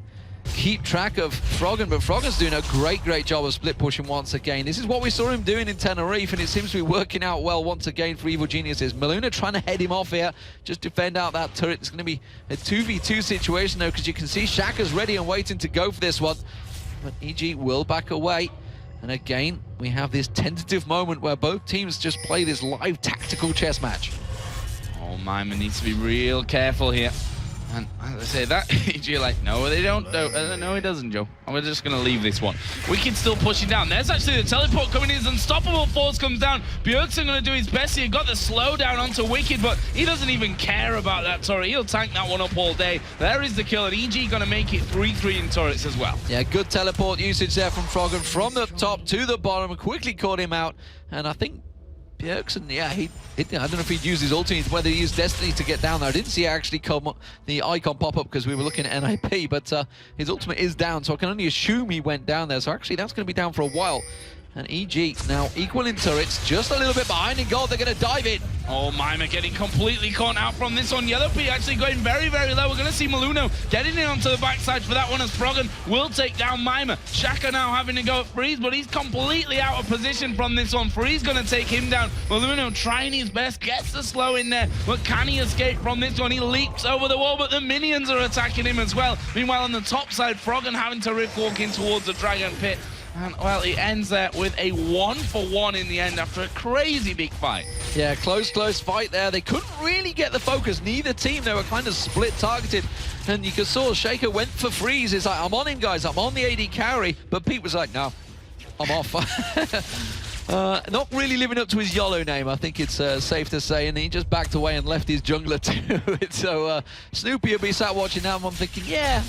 keep track of Froggen, but Froggen's doing a great job of split pushing once again. This is what we saw him doing in Tenerife, and it seems to be working out well once again for Evil Geniuses. Maluna trying to head him off here, just defend out that turret. It's going to be a 2v2 situation though, because you can see Shaka's ready and waiting to go for this one, but EG will back away. And again, we have this tentative moment where both teams just play this live tactical chess match. Oh, Mima needs to be real careful here. And as I say that, EG are like, no, they don't. No, he doesn't, Joe. We're just going to leave this one. Wicked still pushing down. There's actually the teleport coming in. His Unstoppable Force comes down. Bjergsen going to do his best here. Got the slowdown onto Wicked, but he doesn't even care about that turret. He'll tank that one up all day. There is the kill, and EG going to make it 3-3 in turrets as well. Yeah, good teleport usage there from Froggen. From the top to the bottom, quickly caught him out. And I think Bjergsen, yeah, I don't know if he'd used his ultimate, whether he used Destiny to get down there. I didn't see it actually come, the icon pop up because we were looking at NIP, but his ultimate is down, so I can only assume he went down there. So actually, that's going to be down for a while. And EG now equal in turrets, just a little bit behind in gold. They're going to dive in. Oh, Mima getting completely caught out from this one. Yellow P actually going very low. We're going to see Maluno getting in onto the backside for that one as Froggen will take down Mima. Shaka now having to go at Freeze, but he's completely out of position from this one. Freeze going to take him down. Maluno trying his best, gets the slow in there, but can he escape from this one? He leaps over the wall, but the minions are attacking him as well. Meanwhile, on the top side, Froggen having to rift walk in towards the Dragon Pit. And, well, it ends there with a 1-for-1 in the end after a crazy big fight. Yeah, close fight there. They couldn't really get the focus. Neither team, they were kind of split targeted. And you could saw Shaker went for Freeze. He's like, I'm on him, guys. I'm on the AD carry. But Pete was like, no, I'm off. Not really living up to his YOLO name, I think it's safe to say. And he just backed away and left his jungler to it. So Snoopy will be sat watching that, and I'm thinking, yeah,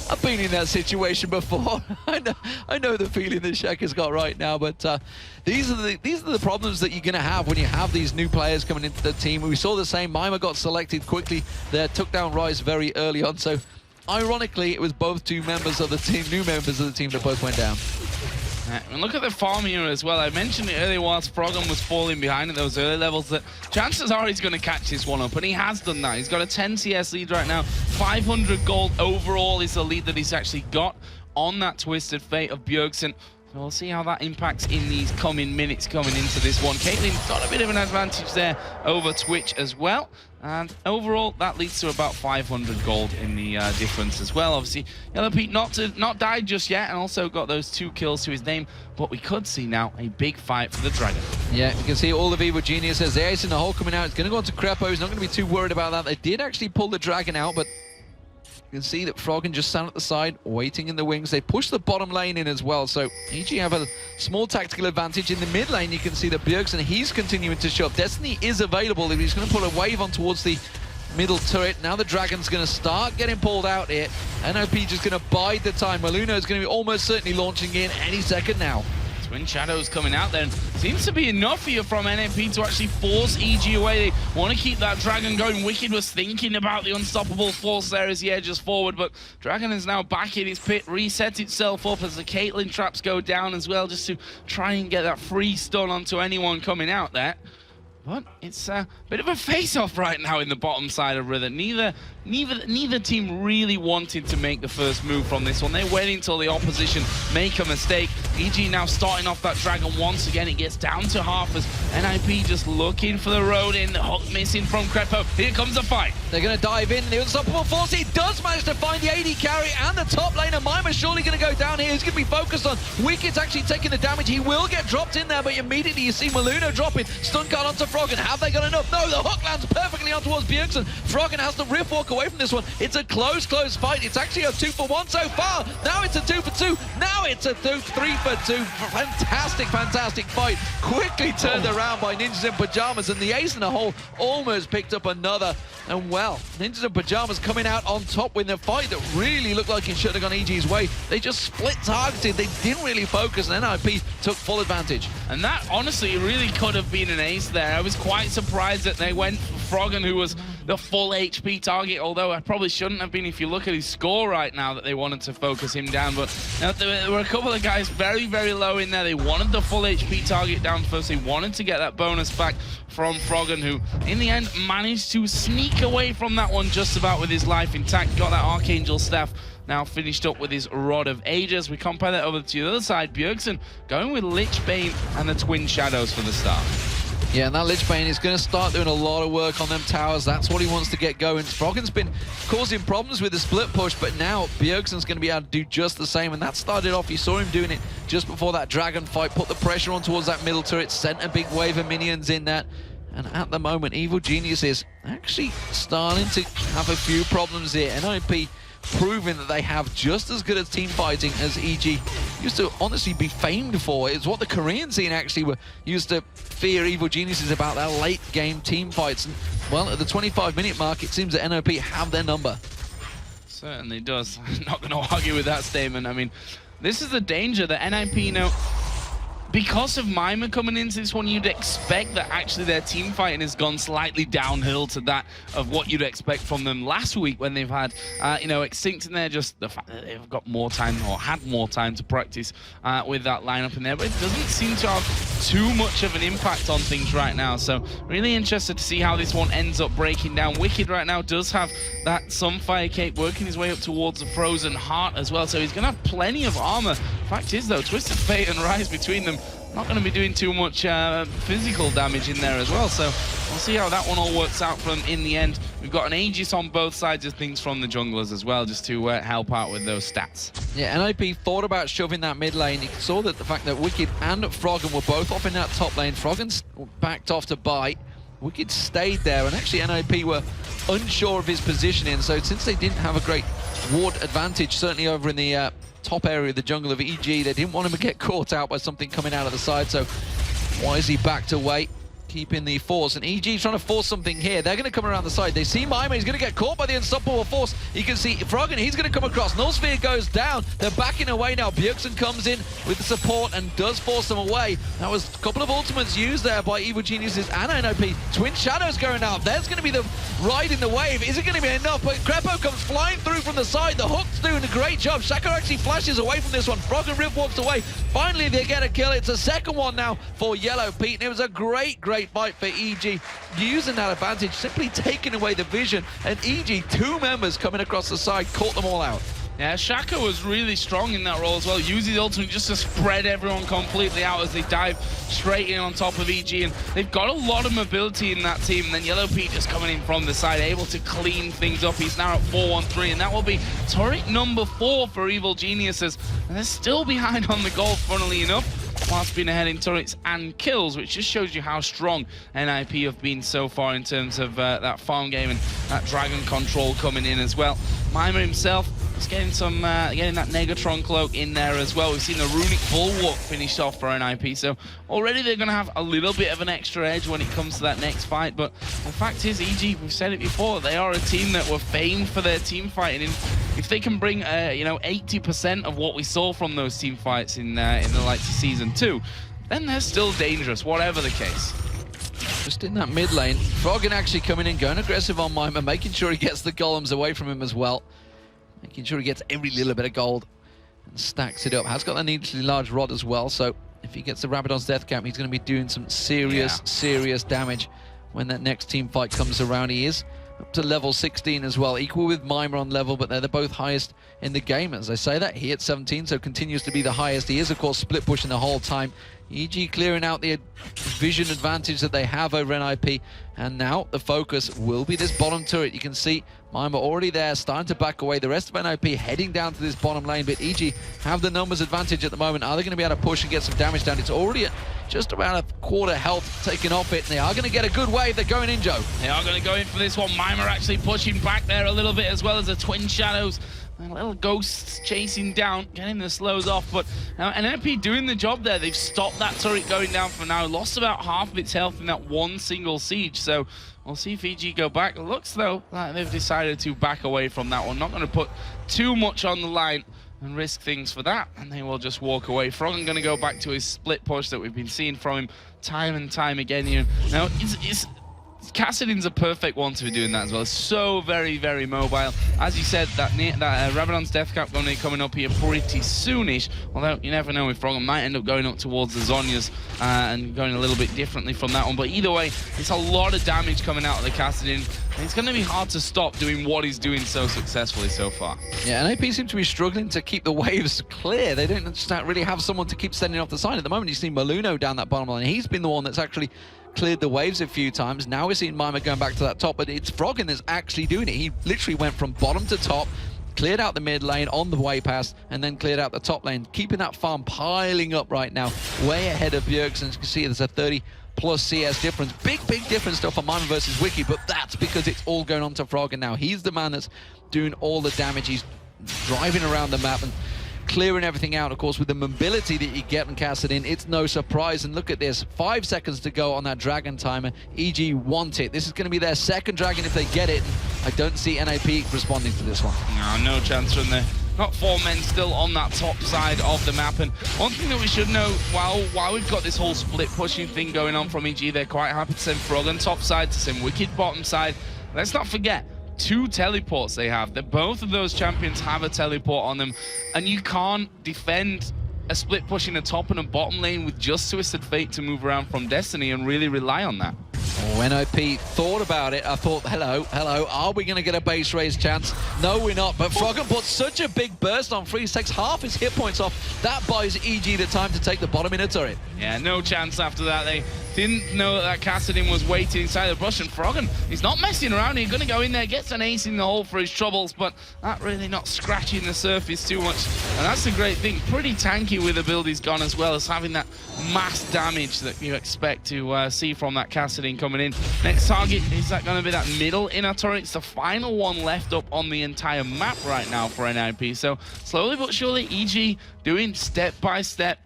I've been in that situation before. I know the feeling that Shaka's got right now, but these are the problems that you're going to have when you have these new players coming into the team. We saw the same. Mima got selected quickly there, took down Ryze very early on. So ironically, it was both new members of the team that both went down. And look at the farm here as well. I mentioned it earlier whilst Froggen was falling behind at those early levels that chances are he's going to catch this one up, and he has done that. He's got a 10 CS lead right now. 500 gold overall is the lead that he's actually got on that Twisted Fate of Bjergsen. So we'll see how that impacts in these coming minutes coming into this one. Caitlin's got a bit of an advantage there over Twitch as well. And overall, that leads to about 500 gold in the difference as well. Obviously, Yellow Pete not died just yet, and also got those 2 kills to his name. But we could see now a big fight for the Dragon. Yeah, you can see all of Evil Geniuses. The ace in the hole coming out. It's going to go on to Crepo. He's not going to be too worried about that. They did actually pull the Dragon out, but you can see that Froggen just stand at the side, waiting in the wings. They push the bottom lane in as well, so EG have a small tactical advantage. In the mid lane, you can see that Bjergsen, he's continuing to shove. Destiny is available. He's going to put a wave on towards the middle turret. Now the Dragon's going to start getting pulled out here. NOP just going to bide the time. Maluna is going to be almost certainly launching in any second now. Twin Shadows coming out there, and seems to be enough here from NMP to actually force EG away. They want to keep that Dragon going. Wicked was thinking about the unstoppable force there as he edges forward, but Dragon is now back in his pit, reset itself up as the Caitlyn traps go down as well, just to try and get that free stun onto anyone coming out there. But it's a bit of a face-off right now in the bottom side of Rhythm. Neither team really wanted to make the first move from this one. They wait until the opposition make a mistake. EG now starting off that Dragon once again. It gets down to half as NIP just looking for the road in. The hook missing from Crepo. Here comes the fight. They're going to dive in. The unstoppable force. He does manage to find the AD carry and the top laner. Mima's surely going to go down here. He's going to be focused on. Wicked's actually taking the damage. He will get dropped in there, but immediately you see Maluna dropping. Stun card onto Froggen. Have they got enough? No, the hook lands perfectly on towards Bjergsen. Froggen has the rift walk away from this one. It's a close fight. It's actually a 2-for-1 so far. Now it's a 2-for-2. Now it's a 3-for-2. Fantastic fight. Quickly turned around by Ninjas in Pijamas, and the ace in the hole almost picked up another. And well, Ninjas in Pijamas coming out on top with the fight that really looked like it should have gone EG's way. They just split targeted. They didn't really focus, and NIP took full advantage. And that, honestly, really could have been an ace there. I was quite surprised that they went for Froggen, who was the full HP target, although I probably shouldn't have been if you look at his score right now, that they wanted to focus him down. But there were a couple of guys very, very low in there. They wanted the full HP target down first. They wanted to get that bonus back from Froggen, who in the end managed to sneak away from that one just about with his life intact. Got that Archangel staff now finished up with his Rod of Ages. We compare that over to the other side. Bjergsen going with Lich Bane and the Twin Shadows for the start. Yeah, and that Lich Bane is going to start doing a lot of work on them towers. That's what he wants to get going. Froggen's been causing problems with the split push, but now Bjergsen's going to be able to do just the same. And that started off, you saw him doing it just before that Dragon fight, put the pressure on towards that middle turret, sent a big wave of minions in that. And at the moment, Evil Genius is actually starting to have a few problems here. NIP proving that they have just as good a team fighting as EG used to honestly be famed for. It's what the Korean scene actually used to fear Evil Geniuses about, their late game team fights. And well, at the 25-minute mark, it seems that NOP have their number. Certainly does. I'm not going to argue with that statement. I mean, this is the danger that NIP, you know, because of Mima coming into this one, you'd expect that actually their team fighting has gone slightly downhill to that of what you'd expect from them last week when they've had, you know, Extinct in there. Just the fact that they've got more time or had more time to practice with that lineup in there. But it doesn't seem to have too much of an impact on things right now. So really interested to see how this one ends up breaking down. Wicked right now does have that Sunfire Cape working his way up towards the Frozen Heart as well. So he's going to have plenty of armor. Fact is, though, Twisted Fate and Rise between them not going to be doing too much physical damage in there as well. So we'll see how that one all works out from in the end. We've got an Aegis on both sides of things from the junglers as well, just to help out with those stats. Yeah, NIP thought about shoving that mid lane. You saw that the fact that Wicked and Froggen were both off in that top lane. Froggen backed off to bite. Wicked stayed there, and actually NIP were unsure of his positioning. So since they didn't have a great ward advantage, certainly over in the top area of the jungle of EG, they didn't want him to get caught out by something coming out of the side, so wisely backed away, keeping the force. And EG trying to force something here. They're going to come around the side. They see Mima. He's going to get caught by the unstoppable force. You can see Froggen. He's going to come across. Null Sphere goes down. They're backing away now. Bjergsen comes in with the support and does force them away. That was a couple of ultimates used there by Evil Geniuses and NOP. Twin Shadows going out. There's going to be the ride in the wave. Is it going to be enough? But Crepo comes flying through from the side. The Hook's doing a great job. Shaka actually flashes away from this one. Froggen Rift walks away. Finally, they get a kill. It's a second one now for Yellow Pete. And it was a great fight for EG, using that advantage, simply taking away the vision, and EG, two members coming across the side, caught them all out. Yeah, Shaka was really strong in that role as well. Using the ultimate just to spread everyone completely out as they dive straight in on top of EG. And they've got a lot of mobility in that team. And then Yellow Pete just coming in from the side, able to clean things up. He's now at 4-1-3, and that will be turret number 4 for Evil Geniuses. And they're still behind on the goal, funnily enough, whilst being ahead in turrets and kills, which just shows you how strong NIP have been so far in terms of that farm game and that dragon control coming in as well. Mima himself is getting some getting that Negatron cloak in there as well. We've seen the runic bulwark finished off for NIP, so already they're going to have a little bit of an extra edge when it comes to that next fight. But the fact is, EG, we've said it before, they are a team that were famed for their team fighting. And if they can bring 80% of what we saw from those team fights in the likes of Season 2, then they're still dangerous, whatever the case. Just in that mid lane, Froggen actually coming in, going aggressive on Mima, making sure he gets the golems away from him as well. Making sure he gets every little bit of gold and stacks it up. Has got that needlessly large rod as well, so if he gets the Rabadon's Death Cap, he's going to be doing some serious damage when that next team fight comes around. He is up to level 16 as well, equal with Mima on level, but they're the both highest in the game. As I say that, he at 17, so continues to be the highest. He is, of course, split pushing the whole time. EG clearing out the vision advantage that they have over NIP, and now the focus will be this bottom turret. You can see Mima already there, starting to back away. The rest of NIP heading down to this bottom lane, but EG have the numbers advantage at the moment. Are they going to be able to push and get some damage down? It's already at just around a quarter health taken off it, and they are going to get a good wave. They're going in, Joe. They are going to go in for this one. Mima actually pushing back there a little bit, as well as the Twin Shadows. And little ghosts chasing down, getting the slows off, but now NIP doing the job there. They've stopped that turret going down for now. Lost about half of its health in that one single siege, so we'll see if EG go back. It looks, though, like they've decided to back away from that one. Not going to put too much on the line and risk things for that, and they will just walk away. Froggen going to go back to his split push that we've been seeing from him time and time again here. Now, Kassadin's a perfect one to be doing that as well. It's so very mobile. As you said, that Rabadon's Death Cap going to be coming up here pretty soonish. Although you never know if Froggen might end up going up towards the Zhonya's and going a little bit differently from that one. But either way, it's a lot of damage coming out of the Kassadin. It's going to be hard to stop doing what he's doing so successfully so far. Yeah, NIP seem to be struggling to keep the waves clear. They don't just really have someone to keep sending off the side. At the moment, you see Maluno down that bottom line. He's been the one that's actually cleared the waves a few times. Now we're seeing Mima going back to that top, but it's Froggen that's actually doing it. He literally went from bottom to top, cleared out the mid lane on the way past, and then cleared out the top lane, keeping that farm piling up right now, way ahead of Bjergsen. As you can see, there's a 30+ CS difference. Big difference still for Mima versus Wiki, but that's because it's all going on to Froggen now. He's the man that's doing all the damage. He's driving around the map and clearing everything out. Of course, with the mobility that you get in Kassadin, it's no surprise. And look at this, 5 seconds to go on that dragon timer. EG want it. This is going to be their second dragon if they get it. I don't see NIP responding to this one. No chance from there. Got 4 men still on that top side of the map. And one thing that we should know, while we've got this whole split pushing thing going on from EG, they're quite happy to send Froggen top side, to send Wicked bottom side. Let's not forget, 2 teleports they have. Both of those champions have a teleport on them, and you can't defend a split push in a top and a bottom lane with just Twisted Fate to move around from Destiny and really rely on that. When NIP thought about it, I thought, hello, are we going to get a base raise chance? No, we're not, but Froggen puts such a big burst on Freeze, takes half his hit points off. That buys EG the time to take the bottom in a turret. Yeah, no chance after that. They didn't know that Kassadin was waiting inside the brush, and Froggen, he's not messing around. He's going to go in there, gets an ace in the hole for his troubles, but that really not scratching the surface too much. And that's the great thing. Pretty tanky with the build he's gone, as well as having that mass damage that you expect to see from that Kassadin coming in. Next target, is that going to be that middle inner turret? It's the final one left up on the entire map right now for NIP. So slowly but surely, EG doing step-by-step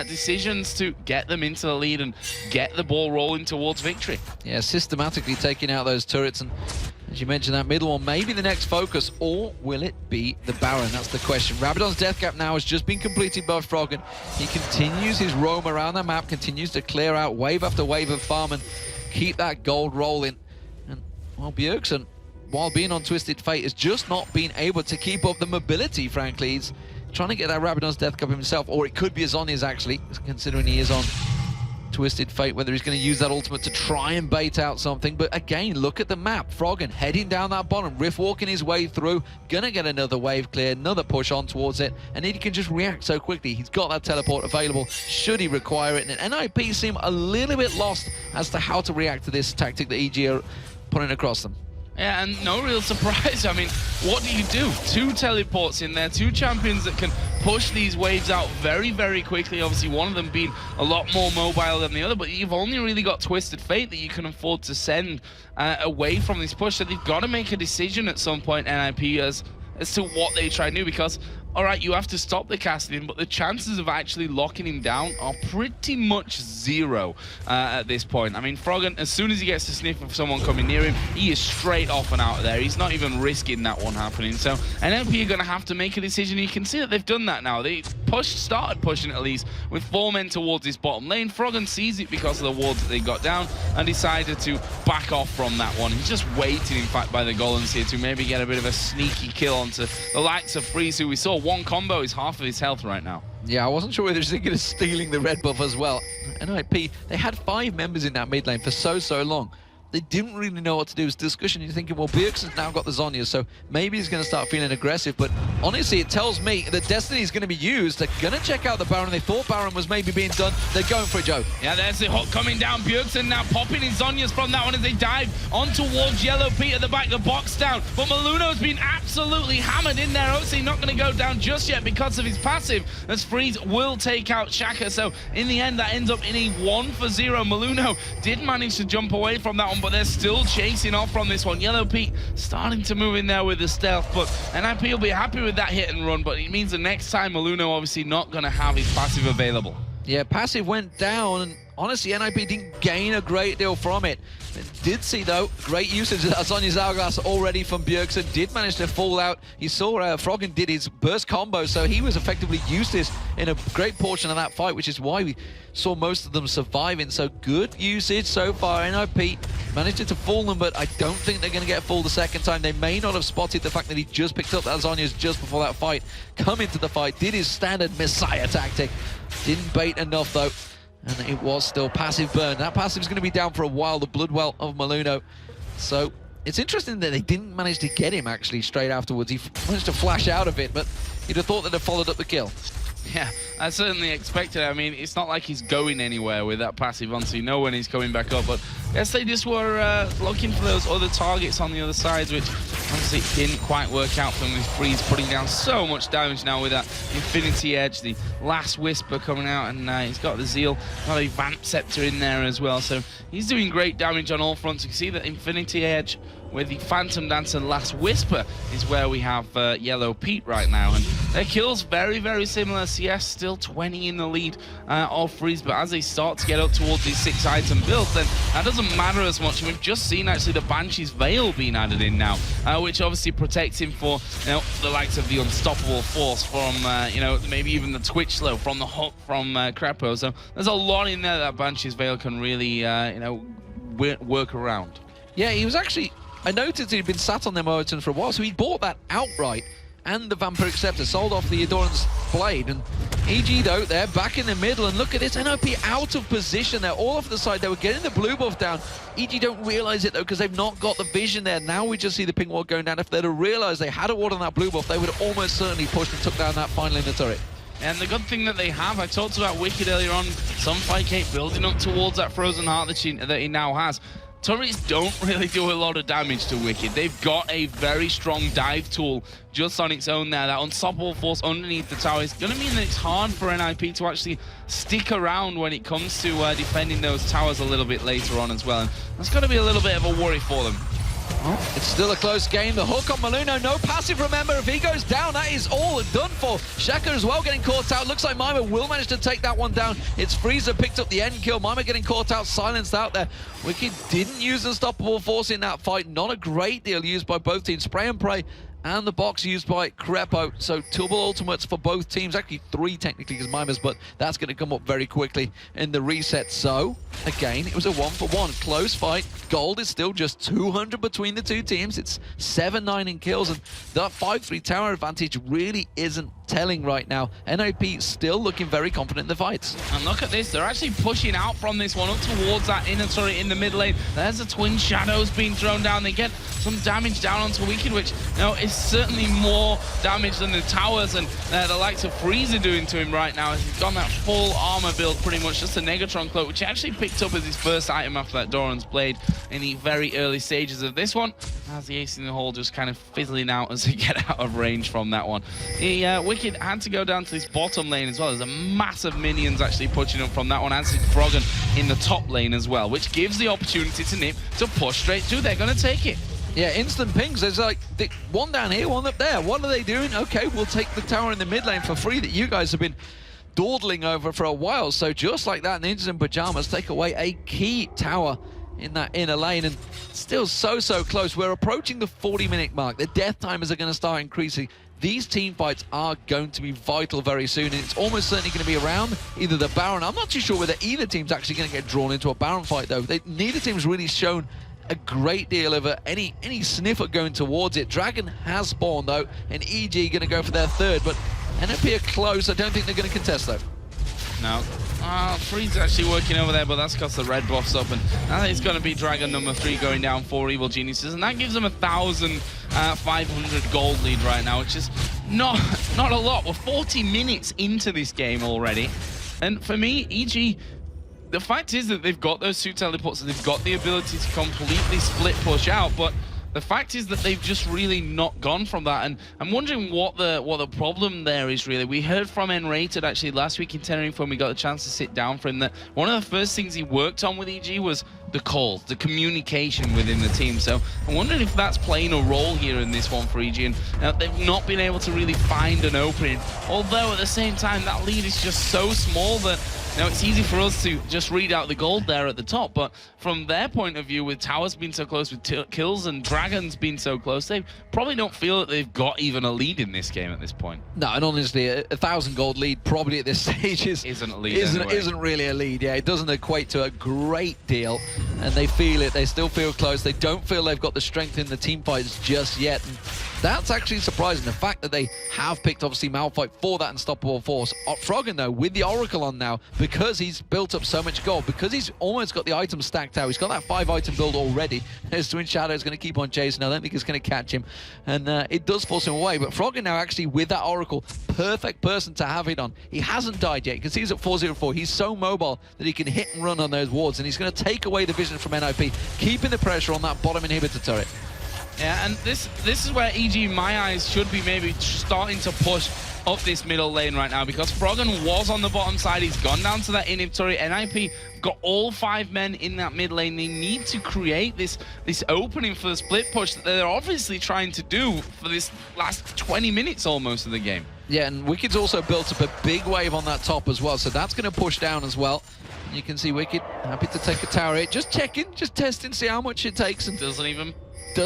decisions to get them into the lead and get the ball rolling towards victory. Yeah, systematically taking out those turrets, and as you mentioned, that middle one may be the next focus, or will it be the Baron? That's the question. Rabadon's Death Cap now has just been completed by Froggen. He continues his roam around the map, continues to clear out wave after wave of farm and keep that gold rolling. And while Bjergsen, while being on Twisted Fate, has just not been able to keep up the mobility, frankly. He's trying to get that Rabadon's Death Cup himself, or it could be Zhonya's actually, considering he is on Twisted Fate, whether he's going to use that ultimate to try and bait out something. But again, look at the map. Froggen heading down that bottom, Rift walking his way through, gonna get another wave clear, another push on towards it, and he can just react so quickly. He's got that teleport available should he require it, and NIP seem a little bit lost as to how to react to this tactic that EG are putting across them. Yeah, and no real surprise. I mean, what do you do? 2 teleports in there, 2 champions that can push these waves out very, very quickly. Obviously, one of them being a lot more mobile than the other, but you've only really got Twisted Fate that you can afford to send away from this push. So they've got to make a decision at some point, NIP, as to what they try to do, because all right, you have to stop the casting, but the chances of actually locking him down are pretty much 0 at this point. I mean, Froggen, as soon as he gets a sniff of someone coming near him, he is straight off and out of there. He's not even risking that one happening. So NLP are going to have to make a decision. You can see that they've done that now. They started pushing at least with 4 men towards this bottom lane. Froggen sees it because of the wards that they got down and decided to back off from that one. He's just waiting, in fact, by the golems here to maybe get a bit of a sneaky kill onto the likes of Freeze, who we saw one combo is half of his health right now. Yeah, I wasn't sure whether he was thinking of stealing the red buff as well. NIP, they had 5 members in that mid lane for so long. They didn't really know what to do. It was discussion. You're thinking, well, Bjergsen's now got the Zhonya's, so maybe he's going to start feeling aggressive. But honestly, it tells me that Destiny is going to be used. They're going to check out the Baron. They thought Baron was maybe being done. They're going for it, Joe. Yeah, there's the hook coming down. Bjergsen now popping his Zhonya's from that one as they dive on towards Yellow Pete at the back, the box down. But Maluno's been absolutely hammered in there. OC not going to go down just yet because of his passive, as Freeze will take out Shaka. So in the end, that ends up in a 1-0. Maluno did manage to jump away from that one, but they're still chasing off from this one. Yellow Pete starting to move in there with the stealth, but NIP will be happy with that hit and run, but it means the next time Maluno obviously not going to have his passive available. Yeah, passive went down, and honestly, NIP didn't gain a great deal from it. Did see, though, great usage of that Zhonya's Hourglass already from Bjergsen. Did manage to fall out. You saw Froggen did his burst combo, so he was effectively useless in a great portion of that fight, which is why we saw most of them surviving. So good usage so far. NIP managed to fool them, but I don't think they're going to get fooled the second time. They may not have spotted the fact that he just picked up that Zhonya's just before that fight. Come into the fight, did his standard Messiah tactic. Didn't bait enough, though. And it was still passive burn. That passive's going to be down for a while, the Bloodwell of Maluno. So it's interesting that they didn't manage to get him, actually, straight afterwards. He managed to flash out of it, but you'd have thought that they'd followed up the kill. Yeah, I certainly expected it. I mean, it's not like he's going anywhere with that passive on, so you know when he's coming back up. But I guess they just were looking for those other targets on the other sides, which honestly didn't quite work out for him, with Freeze putting down so much damage now with that Infinity Edge, the last Whisper coming out, and he's got the Zeal, got a Vamp Scepter in there as well. So he's doing great damage on all fronts. You can see that Infinity Edge with the Phantom Dance and Last Whisper is where we have Yellow Pete right now. And their kills very, very similar. CS still 20 in the lead of Freeze, but as they start to get up towards these 6-item builds, then that doesn't matter as much. And we've just seen actually the Banshee's Veil being added in now, which obviously protects him for the likes of the Unstoppable Force from, maybe even the Twitch Slow from the Hook from Crepo. So there's a lot in there that Banshee's Veil can really, work around. Yeah, he was actually... I noticed he'd been sat on them items for a while, so he bought that outright and the Vampiric Scepter, sold off the Adorn's Blade. And EG, though, they're back in the middle, and look at this, NOP out of position. They're all off the side. They were getting the blue buff down. EG don't realize it, though, because they've not got the vision there. Now we just see the pink ward going down. If they'd have realized they had a ward on that blue buff, they would have almost certainly pushed and took down that final in the turret. And the good thing that they have, I talked about Wicked earlier on, some fight Kate building up towards that Frozen Heart that he now has. Turrets don't really do a lot of damage to Wicked. They've got a very strong dive tool just on its own there. That Unstoppable Force underneath the tower is going to mean that it's hard for NIP to actually stick around when it comes to defending those towers a little bit later on as well. And that's going to be a little bit of a worry for them. Oh, it's still a close game. The hook on Maluno, no passive, remember. If he goes down, that is all done for. Shaka as well getting caught out. Looks like Mima will manage to take that one down. It's Freezer picked up the end kill. Mima getting caught out, silenced out there. Wicked didn't use Unstoppable Force in that fight. Not a great deal used by both teams. Spray and Pray and the box used by Crepo. So double ultimates for both teams. Actually 3 technically because Mima's, but that's going to come up very quickly in the reset. So again, it was a 1-for-1. Close fight. Gold is still just 200 between the two teams. It's 7-9 in kills, and that 5-3 tower advantage really isn't telling right now. NIP still looking very confident in the fights. And look at this, they're actually pushing out from this one up towards that inner turret in the mid lane. There's the twin shadows being thrown down. They get some damage down onto Wicked, which is certainly more damage than the towers and the likes of Freezer doing to him right now, as he's got that full armor build, pretty much just a Negatron cloak, which he actually picked up as his first item after that Doran's Blade in the very early stages of this one. As the ace in the hole just kind of fizzling out as they get out of range from that one. The Wicked had to go down to this bottom lane as well. There's a massive minions actually pushing up from that one, and Froggen in the top lane as well, which gives the opportunity to Nip to push straight through. They're going to take it. Yeah, instant pings. There's like one down here, one up there. What are they doing? Okay, we'll take the tower in the mid lane for free that you guys have been dawdling over for a while. So just like that, Ninjas in Pajamas take away a key tower in that inner lane, and still so close. We're approaching the 40-minute mark. The death timers are going to start increasing. These team fights are going to be vital very soon, and it's almost certainly going to be around either the Baron. I'm not too sure whether either team's actually going to get drawn into a Baron fight, though. Neither team's really shown a great deal of any sniff at going towards it. Dragon has spawned, though, and EG going to go for their third, but NFP are close. I don't think they're going to contest, though. No. Free's actually working over there, but that's because the red buff's up, and now it's going to be Dragon number 3 going down 4 Evil Geniuses, and that gives them 1,500 gold lead right now, which is not a lot. We're 40 minutes into this game already, and for me, EG, the fact is that they've got those 2 teleports and they've got the ability to completely split push out, but the fact is that they've just really not gone from that, and I'm wondering what the problem there is really. We heard from N-Rated actually last week in Tenerife when we got the chance to sit down for him that one of the first things he worked on with EG was the calls, the communication within the team. So I'm wondering if that's playing a role here in this one for EG, and they've not been able to really find an opening. Although at the same time, that lead is just so small that it's easy for us to just read out the gold there at the top, but from their point of view, with towers being so close, with kills and dragons being so close, they probably don't feel that they've got even a lead in this game at this point. No, and honestly, a 1,000 gold lead probably at this stage isn't a lead. Isn't really a lead. Yeah, it doesn't equate to a great deal, and they feel it. They still feel close. They don't feel they've got the strength in the team fights just yet. And that's actually surprising. The fact that they have picked, obviously, Malphite for that unstoppable force. Froggen, though, with the Oracle on now, because he's built up so much gold, because he's almost got the items stacked out, he's got that 5-item build already. His Twin Shadow is going to keep on chasing. I don't think it's going to catch him, and it does force him away. But Froggen now actually with that Oracle, perfect person to have it on. He hasn't died yet. You can see he's at 404. He's so mobile that he can hit and run on those wards, and he's going to take away the vision from NIP, keeping the pressure on that bottom inhibitor turret. Yeah, and this is where EG, in my eyes, should be maybe starting to push up this middle lane right now, because Froggen was on the bottom side. He's gone down to that inhib turret. NIP got all 5 men in that mid lane. They need to create this opening for the split push that they're obviously trying to do for this last 20 minutes almost of the game. Yeah, and Wicked's also built up a big wave on that top as well, so that's going to push down as well. You can see Wicked happy to take a tower hit, just checking, just testing, see how much it takes, and doesn't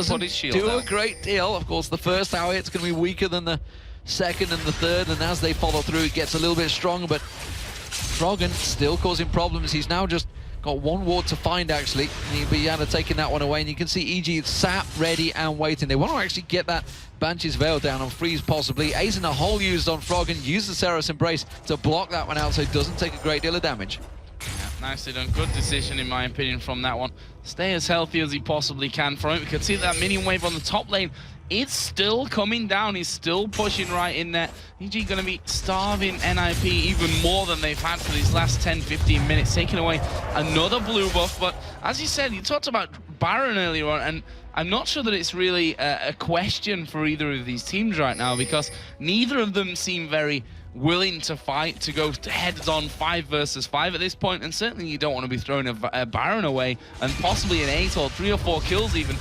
put his shield do out. A great deal. Of course, the first tower hit's going to be weaker than the second and the third, and as they follow through, it gets a little bit stronger, but Froggen still causing problems. He's now just got 1 ward to find, actually, and he'll be taking that one away, and you can see EG sat, ready, and waiting. They want to actually get that Banshee's Veil down on Freeze, possibly. Ace in the hole used on Froggen, use the Seraph Embrace to block that one out so it doesn't take a great deal of damage. Yeah, nicely done. Good decision, in my opinion, from that one. Stay as healthy as he possibly can for him. We can see that minion wave on the top lane. It's still coming down. He's still pushing right in there. EG going to be starving NIP even more than they've had for these last 10-15 minutes, taking away another blue buff. But as you said, you talked about Baron earlier on, and I'm not sure that it's really a question for either of these teams right now, because neither of them seem very willing to fight, to go heads on 5 versus 5 at this point, and certainly you don't want to be throwing a Baron away and possibly an 8 or 3 or 4 kills even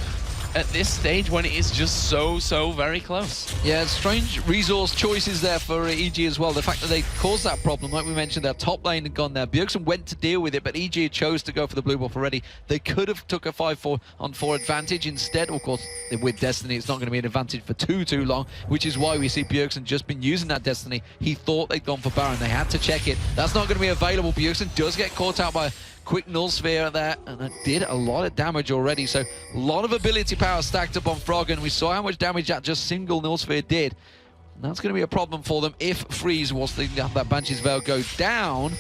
at this stage when it is just so very close. Yeah, strange resource choices there for EG as well. The fact that they caused that problem, like we mentioned, their top lane had gone there. Bjergsen went to deal with it, but EG chose to go for the blue buff already. They could have took a 5-4-on-4 advantage instead. Of course, with Destiny, it's not going to be an advantage for too long, which is why we see Bjergsen just been using that Destiny. He thought they'd gone for Baron. They had to check it. That's not going to be available. Bjergsen does get caught out by Quick null sphere there, and it did a lot of damage already. So a lot of ability power stacked up on Froggen. We saw how much damage that just single null sphere did. And that's going to be a problem for them if Freeze was to have that Banshee's Veil go down.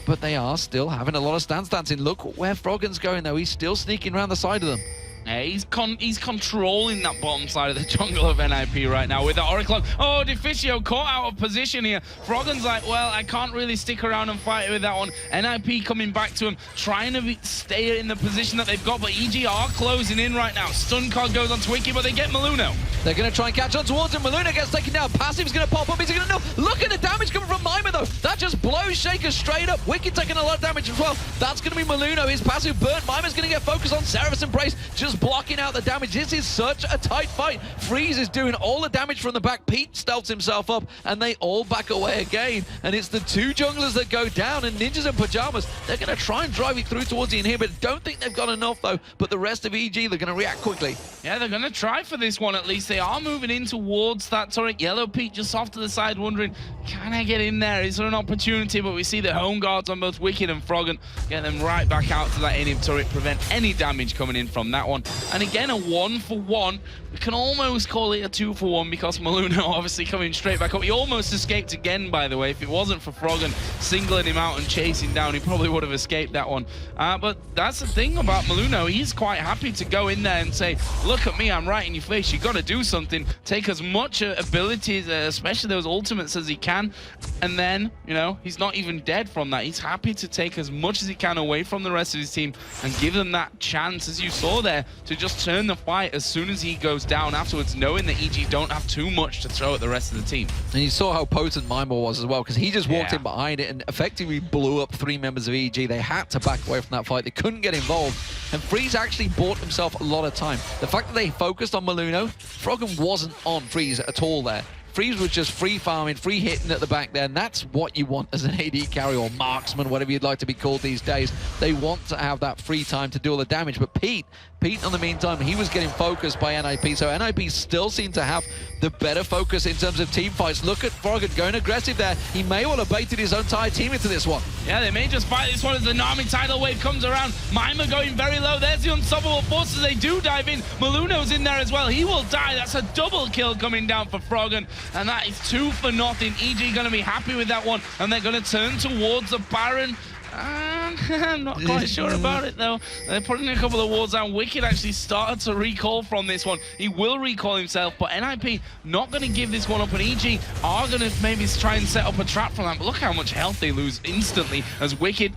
But they are still having a lot of stance dancing. Look where Froggen's going, though. He's still sneaking around the side of them. Yeah, he's controlling that bottom side of the jungle of NIP right now with the Oracle. Oh, Deficio caught out of position here. Froggen's like, well, I can't really stick around and fight with that one. NIP coming back to him, trying to stay in the position that they've got, but EG are closing in right now. Stun card goes on to Wiki, but they get Maluno. They're going to try and catch on towards him. Maluno gets taken down. Passive's going to pop up. Is he going to know? Look at the damage coming from Mima, though. That just blows Shaker straight up. Wicked taking a lot of damage as well. That's going to be Maluno. His passive burnt. Mima's going to get focused on Seraph's Embrace, just blocking out the damage. This is such a tight fight. Freeze is doing all the damage from the back. Pete stealths himself up, and they all back away again. And it's the two junglers that go down, and Ninjas and Pijamas, they're going to try and drive it through towards the inhibitor. Don't think they've got enough, though. But the rest of EG, they're going to react quickly. Yeah, they're going to try for this one at least. They are moving in towards that turret. Yellow Pete just off to the side, wondering, can I get in there? Is there an opportunity? But we see the home guards on both Wicked and Froggen get them right back out to that inhib turret, prevent any damage coming in from that one. And again, a 1-for-1. We can almost call it a 2-for-1 because Maluno obviously coming straight back up. He almost escaped again, by the way. If it wasn't for Froggen singling him out and chasing down, he probably would have escaped that one. But that's the thing about Maluno. He's quite happy to go in there and say, look at me, I'm right in your face. You got to do something. Take as much abilities, especially those ultimates, as he can. And then, you know, he's not even dead from that. He's happy to take as much as he can away from the rest of his team and give them that chance, as you saw there, to just turn the fight as soon as he goes down afterwards, knowing that EG don't have too much to throw at the rest of the team. And you saw how potent Mima was as well, because he just walked in behind it and effectively blew up 3 members of EG. They had to back away from that fight. They couldn't get involved. And Freeze actually bought himself a lot of time. The fact that they focused on Maluno, Froggen wasn't on Freeze at all there. Freeze was just free farming, free hitting at the back there, and that's what you want as an AD carry or marksman, whatever you'd like to be called these days. They want to have that free time to do all the damage, but Pete, in the meantime, he was getting focused by NIP, so NIP still seem to have the better focus in terms of team fights. Look at Froggen going aggressive there. He may well have baited his own entire team into this one. Yeah, they may just fight this one as the Nami tidal wave comes around. Mima going very low. There's the unstoppable forces. They do dive in. Maluno's in there as well. He will die. That's a double kill coming down for Froggen, and that is 2 for nothing. EG going to be happy with that one, and they're going to turn towards the Baron. I'm not quite sure about it, though. They're putting a couple of wards down. Wicked actually started to recall from this one. He will recall himself, but NIP not going to give this one up, and EG are going to maybe try and set up a trap from that. But look how much health they lose instantly as Wicked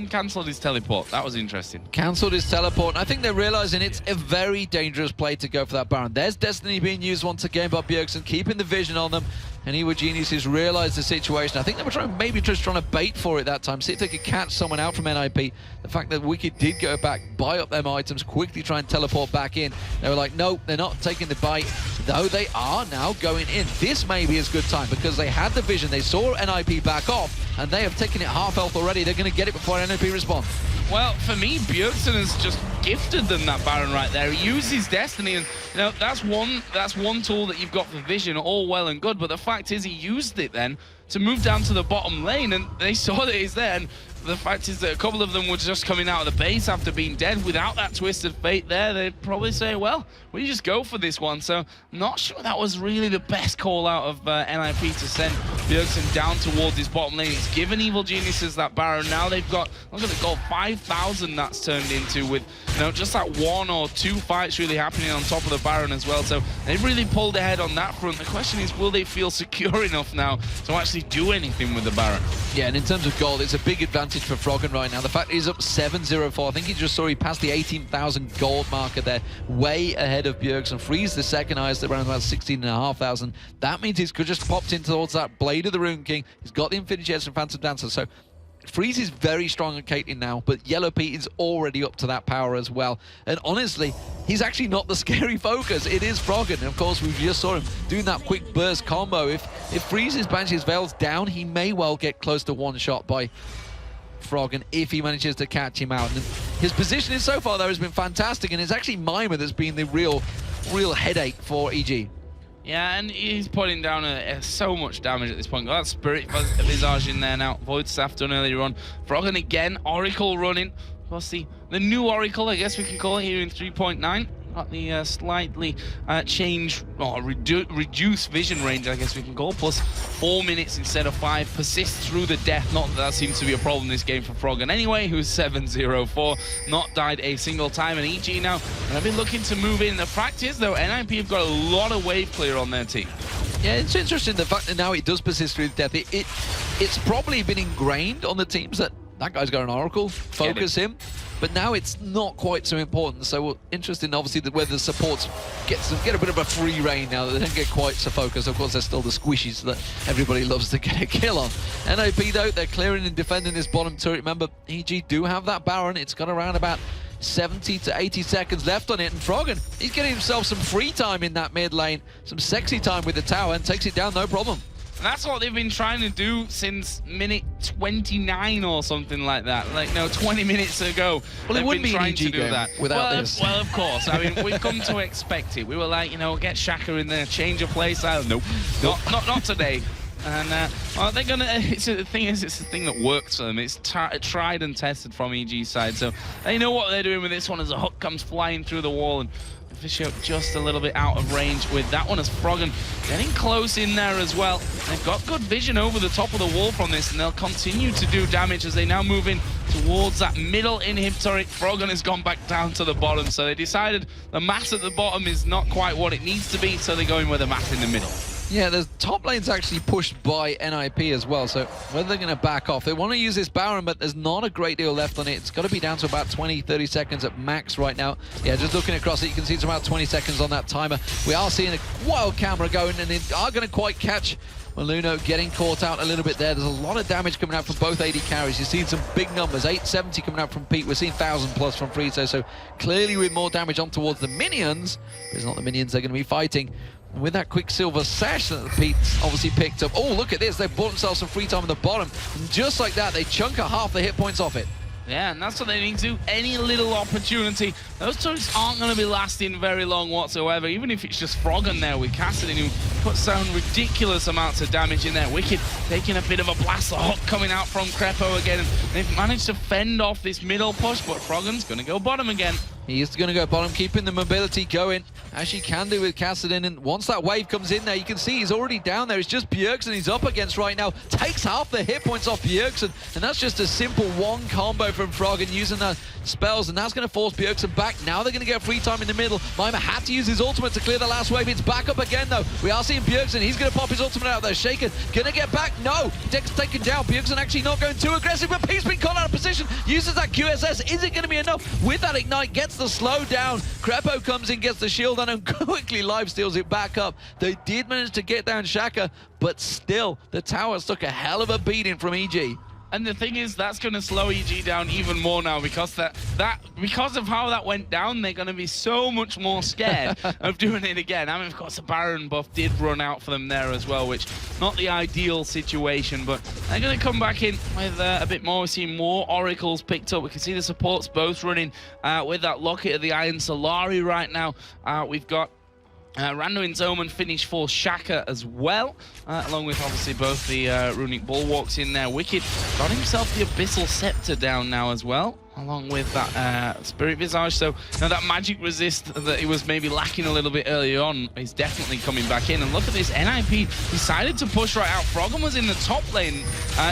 cancelled his teleport. That was interesting. Cancelled his teleport. I think they're realizing it's a very dangerous play to go for that Baron. There's Destiny being used once again by Bjergsen, keeping the vision on them. And Ewa Geniuses realized the situation. I think they were maybe just trying to bait for it that time, see if they could catch someone out from NIP. The fact that Wicked did go back, buy up them items, quickly try and teleport back in. They were like, nope, they're not taking the bite, though they are now going in. This may be a good time because they had the vision. They saw NIP back off, and they have taken it half health already. They're going to get it before NIP responds. Well, for me, Bjergsen has just gifted them that Baron right there. He uses Destiny, and you know that's one tool that you've got for vision, all well and good. But the fact is, he used it then to move down to the bottom lane, and they saw that he's there. And the fact is that a couple of them were just coming out of the base after being dead without that Twisted Fate there. They'd probably say, well, we just go for this one. So I'm not sure that was really the best call out of NIP to send Bjergsen down towards his bottom lane. It's given Evil Geniuses that Baron. Now they've got, look at the goal, 5,000 that's turned into with, you know, just that 1 or 2 fights really happening on top of the Baron as well. So they've really pulled ahead on that front. The question is, will they feel secure enough now to actually do anything with the Baron? Yeah, and in terms of gold, it's a big advantage for Froggen right now. The fact he's up 7-0-4. I think he just saw he passed the 18,000 gold marker there, way ahead of Bjergsen. Freeze the second highest around about 16,500. That means he's just popped in towards that Blade of the Rune King. He's got the Infinity Edge and Phantom Dancer. So Freeze is very strong at Caitlyn now, but Yellow Pete is already up to that power as well. And honestly, he's actually not the scary focus. It is Froggen. And of course, we just saw him doing that quick burst combo. If Freeze's Banshee's Veil's down, he may well get close to one shot by Froggen if he manages to catch him out. And his positioning so far, though, has been fantastic, and it's actually Mima that's been the real headache for EG. Yeah, and he's putting down so much damage at this point. Got that Spirit Visage in there now. Void Staff done earlier on. Froggen again. Oracle running. Of course, the new Oracle, I guess we can call it here in 3.9. Got the slightly change or reduce vision range, I guess we can call. Plus 4 minutes instead of 5. Persist through the death. Not that seems to be a problem this game for Froggen anyway, who's 7-0-4. Not died a single time. And EG now have been looking to move in. The fact is, though, NIP have got a lot of wave clear on their team. Yeah, it's interesting the fact that now it does persist through the death. It's probably been ingrained on the teams that guy's got an Oracle, focus him. But now it's not quite so important. So interesting, obviously, that whether the supports get a bit of a free reign now that they don't get quite so focused. Of course, there's still the squishies that everybody loves to get a kill on. NIP, though, they're clearing and defending this bottom turret. Remember, EG do have that Baron. It's got around about 70 to 80 seconds left on it. And Froggen, he's getting himself some free time in that mid lane, some sexy time with the tower, and takes it down no problem. And that's what they've been trying to do since minute 29 or something like that. Like, no, 20 minutes ago. Well, it wouldn't be trying an EG to do game that without this. Well, of course. I mean, we've come to expect it. We were like, you know, get Shaka in there, change of play style. Nope. Not today. And well, they're gonna. It's the thing that works for them. It's tried and tested from EG's side, so they know what they're doing with this one as a hook comes flying through the wall and Fisher just a little bit out of range with that one as Froggen getting close in there as well. They've got good vision over the top of the wall from this, and they'll continue to do damage as they now move in towards that middle inhib turret. Froggen has gone back down to the bottom, so they decided the mass at the bottom is not quite what it needs to be, so they're going with a mass in the middle. Yeah, the top lane's actually pushed by NIP as well, so whether they're going to back off. They want to use this Baron, but there's not a great deal left on it. It's got to be down to about 20, 30 seconds at max right now. Yeah, just looking across it, you can see it's about 20 seconds on that timer. We are seeing a wild camera going, and they are going to quite catch Maluno getting caught out a little bit there. There's a lot of damage coming out from both AD carries. You're seeing some big numbers, 870 coming out from Pete. We're seeing 1,000 plus from Frito, so clearly with more damage on towards the minions. But it's not the minions they're going to be fighting. And with that Quicksilver Sash that Pete's obviously picked up. Oh, look at this. They've bought themselves some free time at the bottom. And just like that, they chunk a half the hit points off it. Yeah, and that's what they need to do. Any little opportunity. Those turrets aren't going to be lasting very long whatsoever, even if it's just Froggen there with Cassidy, who puts down ridiculous amounts of damage in there. Wicked taking a bit of a blast. The hook coming out from Crepo again. And they've managed to fend off this middle push, but Froggen's going to go bottom again. He is going to go bottom, keeping the mobility going, as she can do with Kassadin. And once that wave comes in there, you can see he's already down there. It's just Bjergsen he's up against right now. Takes half the hit points off Bjergsen, and that's just a simple one combo from Froggen using the spells, and that's going to force Bjergsen back. Now they're going to get free time in the middle. Mima had to use his ultimate to clear the last wave. It's back up again, though. We are seeing Bjergsen. He's going to pop his ultimate out there. Shaken. Going to get back. No. He gets taken down. Bjergsen actually not going too aggressive, but Pete's been caught out of position. Uses that QSS. Is it going to be enough? With that Ignite, gets the slow down. Crepo comes in, gets the shield on, and quickly live steals it back up. They did manage to get down Shaka, but still, the towers took a hell of a beating from EG. And the thing is, that's going to slow EG down even more now, because because of how that went down, they're going to be so much more scared of doing it again. I mean, of course, the Baron buff did run out for them there as well, which not the ideal situation, but they're going to come back in with a bit more. We're seeing more Oracles picked up. We can see the supports both running with that Locket of the Iron Solari right now. We've got Randuin's Omen finish for Shaka as well, along with obviously both the Runic Bulwarks in there. Wicked got himself the Abyssal Scepter down now as well, along with that Spirit Visage. So now that magic resist that he was maybe lacking a little bit earlier on is definitely coming back in. And look at this, NIP decided to push right out. Froggen was in the top lane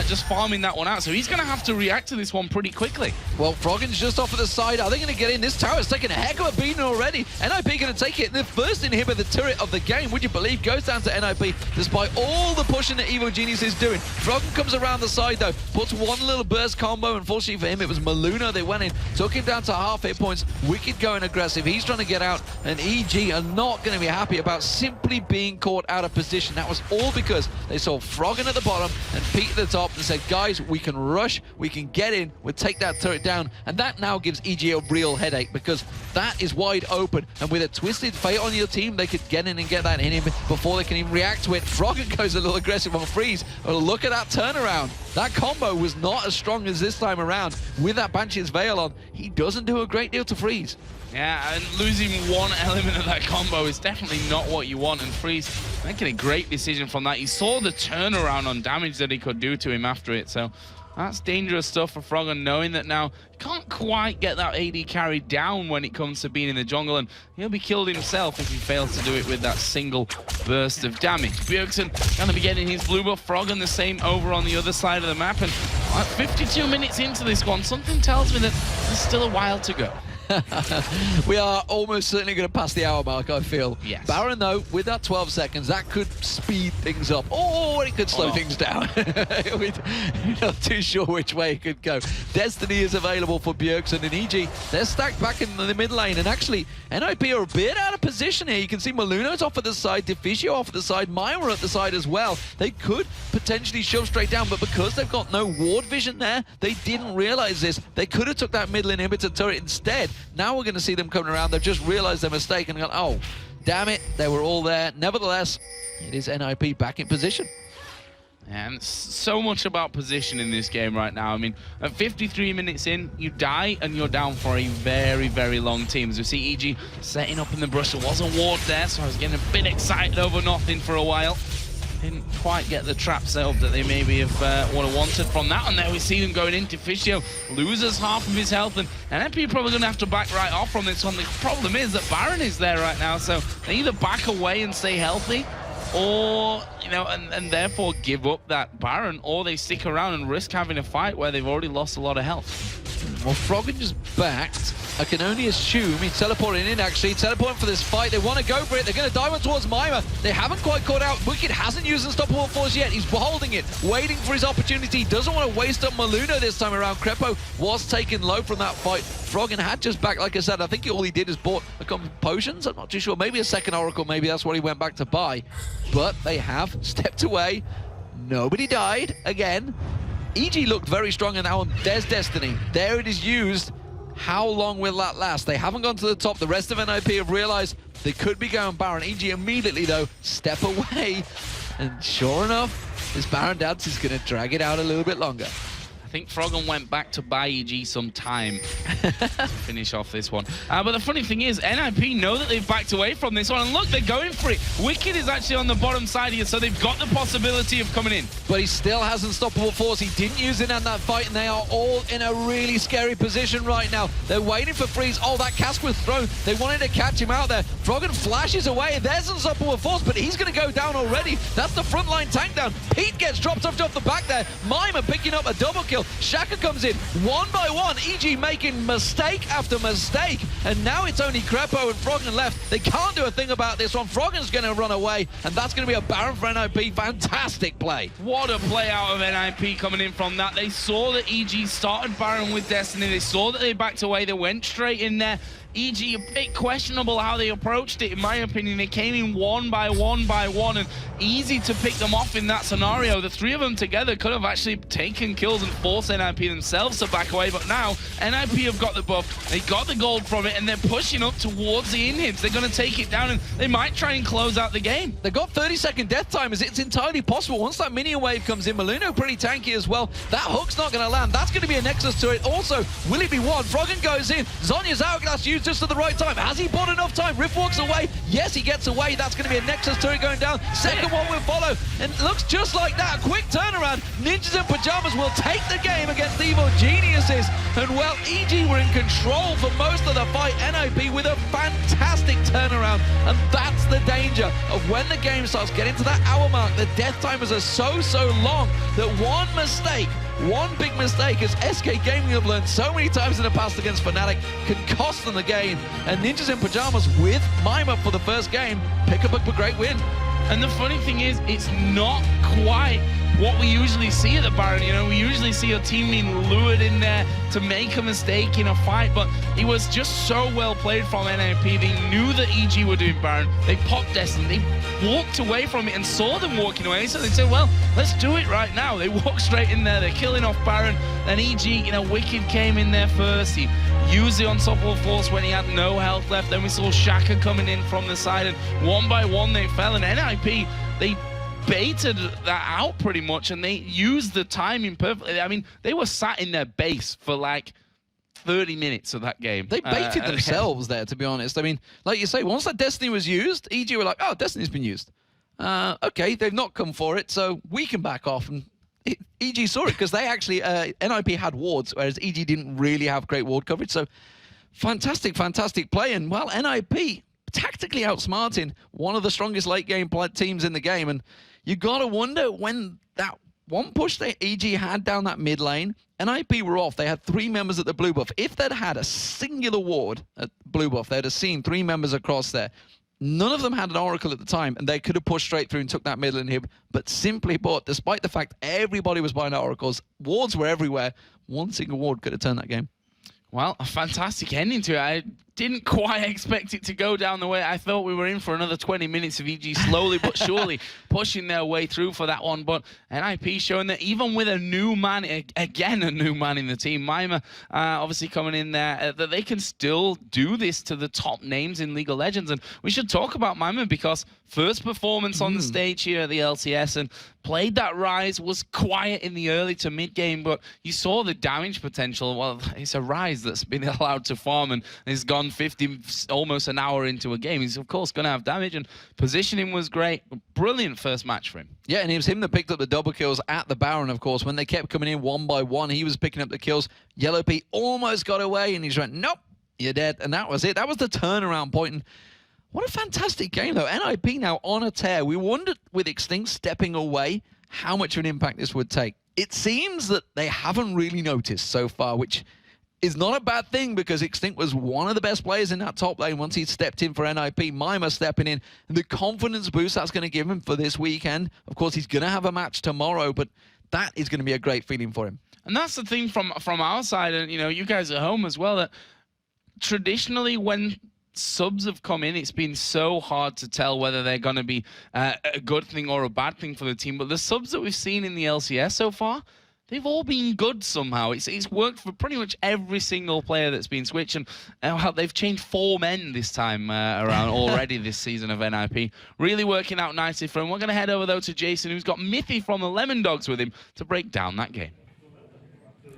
just farming that one out, so he's going to have to react to this one pretty quickly. Well, Froggen's just off at the side. Are they going to get in? This tower's taking a heck of a beating already. NIP going to take it. The first inhib of the turret of the game, would you believe, goes down to NIP despite all the pushing that Evo Genius is doing. Froggen comes around the side though, puts one little burst combo. Unfortunately for him, it was Maluno. They went in, took him down to half hit points. Wicked going aggressive. He's trying to get out, and EG are not going to be happy about simply being caught out of position. That was all because they saw Froggen at the bottom and Pete at the top and said, guys, we can rush, we can get in, we'll take that turret down. And that now gives EG a real headache, because that is wide open, and with a Twisted Fate on your team, they could get in and get that in him before they can even react to it. Froggen goes a little aggressive on Freeze. Oh, look at that turnaround. That combo was not as strong as this time around. With that Banshee's Veil on, he doesn't do a great deal to Freeze. Yeah, and losing one element of that combo is definitely not what you want, and Freeze making a great decision from that. He saw the turnaround on damage that he could do to him after it, so that's dangerous stuff for Froggen, knowing that now he can't quite get that AD carry down when it comes to being in the jungle, and he'll be killed himself if he fails to do it with that single burst of damage. Bjergsen going to be getting his blue buff, Froggen the same over on the other side of the map, and at 52 minutes into this one, something tells me that there's still a while to go. We are almost certainly going to pass the hour mark, I feel. Yes. Baron, though, with that 12 seconds, that could speed things up, or it could slow things down. We're not too sure which way it could go. Destiny is available for Bjergsen and EG. They're stacked back in the mid lane, and actually, NIP are a bit out of position here. You can see Maluno's off at the side, Deficio off at the side, Myra at the side as well. They could potentially shove straight down, but because they've got no ward vision there, they didn't realize this. They could have took that mid inhibitor turret instead. Now we're going to see them coming around. They've just realized their mistake and gone, oh, damn it, they were all there. Nevertheless, it is NIP back in position. And so much about position in this game right now. I mean, at 53 minutes in, you die and you're down for a very, very long team. As we see EG setting up in the brush. There was a ward there, so I was getting a bit excited over nothing for a while. Didn't quite get the trap set up that they maybe would have wanted from that. And there we see them going into Deficio. Loses half of his health, and NIP are probably going to have to back right off from this one. The problem is that Baron is there right now, so they either back away and stay healthy, or, you know, and therefore give up that Baron, or they stick around and risk having a fight where they've already lost a lot of health. Well, Froggen just backed. I can only assume he's teleporting in, actually. Teleporting for this fight. They want to go for it. They're going to dive on towards Myra. They haven't quite caught out. Wicked hasn't used Unstoppable Force yet. He's holding it, waiting for his opportunity. He doesn't want to waste up Maluno this time around. Crepo was taken low from that fight. Froggen had just back, like I said. I think all he did is bought a couple of potions. I'm not too sure. Maybe a second Oracle. Maybe that's what he went back to buy. But they have stepped away. Nobody died again. EG looked very strong in that one. There's Destiny. There it is used. How long will that last? They haven't gone to the top. The rest of NIP have realized they could be going Baron. EG immediately, though, step away. And sure enough, this Baron dance is going to drag it out a little bit longer. I think Froggen went back to buy EG some time to finish off this one. But the funny thing is, NIP know that they've backed away from this one. And look, they're going for it. Wicked is actually on the bottom side here, so they've got the possibility of coming in. But he still has Unstoppable Force. He didn't use it in that fight, and they are all in a really scary position right now. They're waiting for Freeze. Oh, that cask was thrown. They wanted to catch him out there. Froggen flashes away. There's Unstoppable Force, but he's going to go down already. That's the frontline tank down. Pete gets dropped off the back there. Mima picking up a double kill. Shaka comes in one by one. EG making mistake after mistake, and now it's only Crepo and Froggen left. They can't do a thing about this one. Froggen's going to run away, and that's going to be a Baron for NIP. Fantastic play. What a play out of NIP coming in from that. They saw that EG started Baron with Destiny. They saw that they backed away. They went straight in there. EG, a bit questionable how they approached it, in my opinion. They came in one by one by one, and easy to pick them off in that scenario. The three of them together could have actually taken kills and forced NIP themselves to back away, but now NIP have got the buff, they got the gold from it, and they're pushing up towards the inhibs. They're going to take it down, and they might try and close out the game. They've got 30-second death timers. It's entirely possible. Once that minion wave comes in, Maluno pretty tanky as well. That hook's not going to land. That's going to be a Nexus turret. Also, will it be one? Froggen goes in. Zonya's hourglass used just at the right time. Has he bought enough time? Rift walks away. Yes, he gets away. That's going to be a Nexus turret going down. Second one will follow. And it looks just like that. A quick turnaround. Ninjas and Pijamas will take the game against Evil Geniuses. And, well, EG were in control for most of the fight. NIP with a fantastic turnaround. And that's the danger of when the game starts getting to that hour mark. The death timers are so long that one mistake, one big mistake, as SK Gaming have learned so many times in the past against Fnatic, can cost them the game. And Ninjas in Pijamas with Mima for the first game pick up a great win. And the funny thing is, it's not quite what we usually see at the Baron. You know, we usually see a team being lured in there to make a mistake in a fight, but it was just so well played from NIP. They knew that EG were doing Baron. They popped Destiny. They walked away from it and saw them walking away, so they said, well, let's do it right now. They walked straight in there. They're killing off Baron. Then EG, you know, Wicked came in there first. He used the Unstoppable Force when he had no health left. Then we saw Shaka coming in from the side, and one by one they fell. And NIP, they baited that out pretty much, and they used the timing perfectly. I mean, they were sat in their base for like 30 minutes of that game. They baited themselves there, to be honest. I mean, like you say, once that Destiny was used, EG were like, oh, Destiny's been used. Okay, they've not come for it, so we can back off. And EG saw it because they actually, NIP had wards, whereas EG didn't really have great ward coverage. So fantastic, fantastic play. And, well, NIP tactically outsmarting one of the strongest late game teams in the game. And you got to wonder when that one push that EG had down that mid lane, NIP were off. They had 3 members at the blue buff. If they'd had a singular ward at blue buff, they'd have seen 3 members across there. None of them had an Oracle at the time, and they could have pushed straight through and took that middle inhib. But simply put, despite the fact everybody was buying Oracles, wards were everywhere. One single ward could have turned that game. Well, a fantastic ending to it. I didn't quite expect it to go down the way I thought. We were in for another 20 minutes of EG slowly but surely pushing their way through for that one. But NIP showing that even with a new man, again a new man in the team, Mima obviously coming in there, that they can still do this to the top names in League of Legends. And we should talk about Mima because first performance on the stage here at the LCS and played that Rise, was quiet in the early to mid game, but you saw the damage potential. Well, it's a Rise that's been allowed to farm and has gone 50, almost an hour into a game. He's of course going to have damage, and positioning was great. Brilliant first match for him. Yeah, and it was him that picked up the double kills at the Baron, of course. When they kept coming in one by one, he was picking up the kills. Yellow P almost got away, and he's like, nope, you're dead. And that was it. That was the turnaround point. And what a fantastic game, though. NIP now on a tear. We wondered with Extinct stepping away how much of an impact this would take. It seems that they haven't really noticed so far, which is not a bad thing because Extinct was one of the best players in that top lane once he stepped in for NIP. Mima stepping in, and the confidence boost that's going to give him for this weekend. Of course, he's going to have a match tomorrow, but that is going to be a great feeling for him. And that's the thing from our side, and you know, you guys at home as well, that traditionally when subs have come in, it's been so hard to tell whether they're going to be a good thing or a bad thing for the team. But the subs that we've seen in the LCS so far, they've all been good somehow. It's worked for pretty much every single player that's been switched. And they've changed 4 men this time around already this season of NIP. Really working out nicely for him. We're going to head over, though, to Jason, who's got Miffy from the Lemon Dogs with him to break down that game.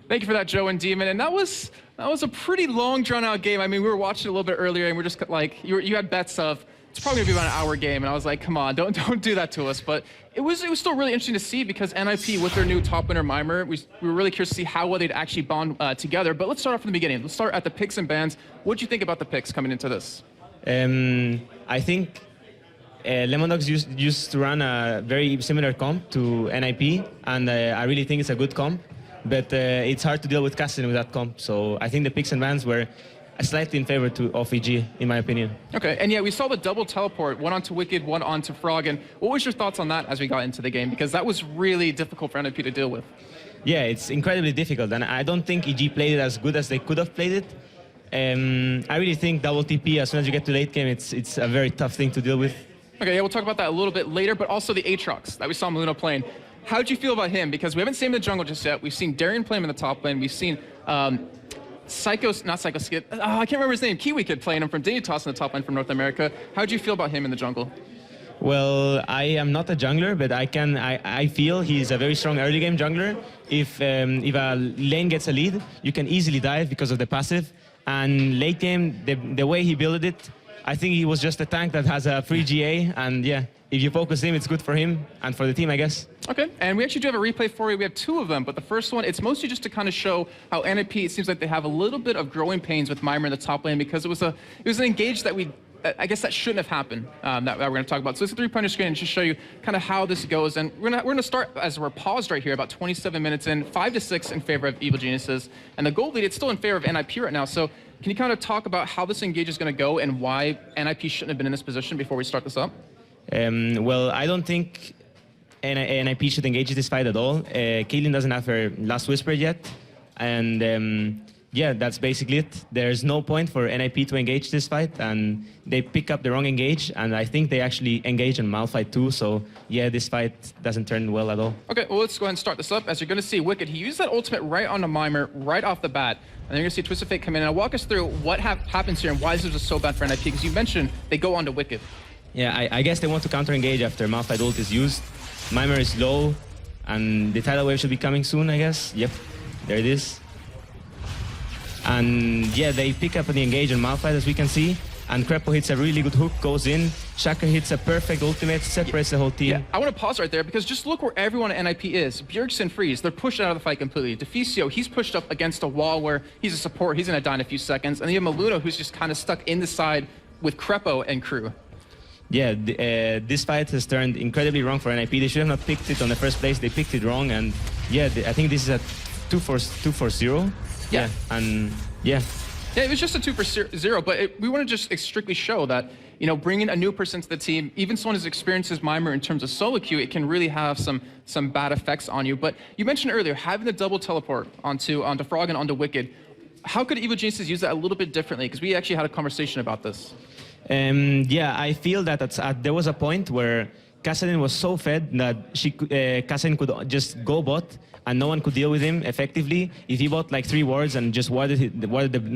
Thank you for that, Joe and Demon. And that was a pretty long, drawn-out game. I mean, we were watching it a little bit earlier, and we're just like, you had bets of, it's probably gonna be about an hour game, and I was like, come on, don't do that to us. But it was still really interesting to see because NIP with their new top winner Mimer, we were really curious to see how well they'd actually bond together. But let's start off from the beginning. Let's start at the picks and bans. What do you think about the picks coming into this? I think Lemon Dogs used to run a very similar comp to NIP, and I really think it's a good comp. But it's hard to deal with casting with that comp. So I think the picks and bans were slightly in favor of EG, in my opinion. Okay, and yeah, we saw the double teleport, one onto Wicked, one onto Frog. And what was your thoughts on that as we got into the game? Because that was really difficult for NIP to deal with. Yeah, it's incredibly difficult. And I don't think EG played it as good as they could have played it. I really think double TP, as soon as you get to late game, it's a very tough thing to deal with. Okay, yeah, we'll talk about that a little bit later, but also the Aatrox that we saw Meluna playing. How'd you feel about him? Because we haven't seen him in the jungle just yet. We've seen Darian play him in the top lane. We've seen I can't remember his name, Kiwi Kid playing him from Dignitas in the top lane from North America. How'd you feel about him in the jungle? Well, I am not a jungler, but I feel he's a very strong early game jungler. If a lane gets a lead, you can easily dive because of the passive. And late game, the way he built it, I think he was just a tank that has a free GA, and yeah, if you focus him, it's good for him and for the team, I guess. Okay, and we actually do have a replay for you. We have 2 of them, but the first one, it's mostly just to kind of show how NIP, it seems like they have a little bit of growing pains with Mimer in the top lane because it was an engage that I guess that shouldn't have happened, that we're going to talk about. So it's a 3-pointer screen and just show you kind of how this goes. And we're going to start, as we're paused right here, about 27 minutes in, 5-6 in favor of Evil Geniuses. And the gold lead, it's still in favor of NIP right now. So can you kind of talk about how this engage is going to go and why NIP shouldn't have been in this position before we start this up? Well, I don't think NIP should engage this fight at all. Caitlyn doesn't have her last whisper yet. And yeah, that's basically it. There's no point for NIP to engage this fight, and they pick up the wrong engage, and I think they actually engage in Malphite too, so yeah, this fight doesn't turn well at all. Okay, well, let's go ahead and start this up. As you're going to see, Wicked, he used that ultimate right onto Mimer, right off the bat, and then you're going to see Twisted Fate come in. Now walk us through what happens here and why this is so bad for NIP, because you mentioned they go onto Wicked. Yeah, I guess they want to counter-engage after Malphite ult is used. Mimer is low, and the tidal wave should be coming soon, I guess. Yep, there it is. And yeah, they pick up the engage on Malphite, as we can see. And Crepo hits a really good hook, goes in. Shaka hits a perfect ultimate, separates the whole team. Yeah, I want to pause right there because just look where everyone at NIP is. Bjergsen, Freeze, they're pushed out of the fight completely. Deficio, he's pushed up against a wall where he's a support, he's going to die in a few seconds. And then you have Maluno, who's just kind of stuck in the side with Crepo and crew. Yeah, this fight has turned incredibly wrong for NIP. They should have not picked it on the first place. They picked it wrong, and yeah, I think this is a 2-4-0. Yeah. And yeah. Yeah, it was just a 2-0, but we want to just strictly show that, you know, bringing a new person to the team, even someone as experienced as Mimer in terms of solo queue, it can really have some bad effects on you. But you mentioned earlier having the double teleport onto Frog and onto Wicked. How could Evil Geniuses use that a little bit differently? Because we actually had a conversation about this. Yeah, I feel that there was a point where Kassadin was so fed that Kassadin could just go bot and no one could deal with him effectively. If he bought like 3 wards and just warded the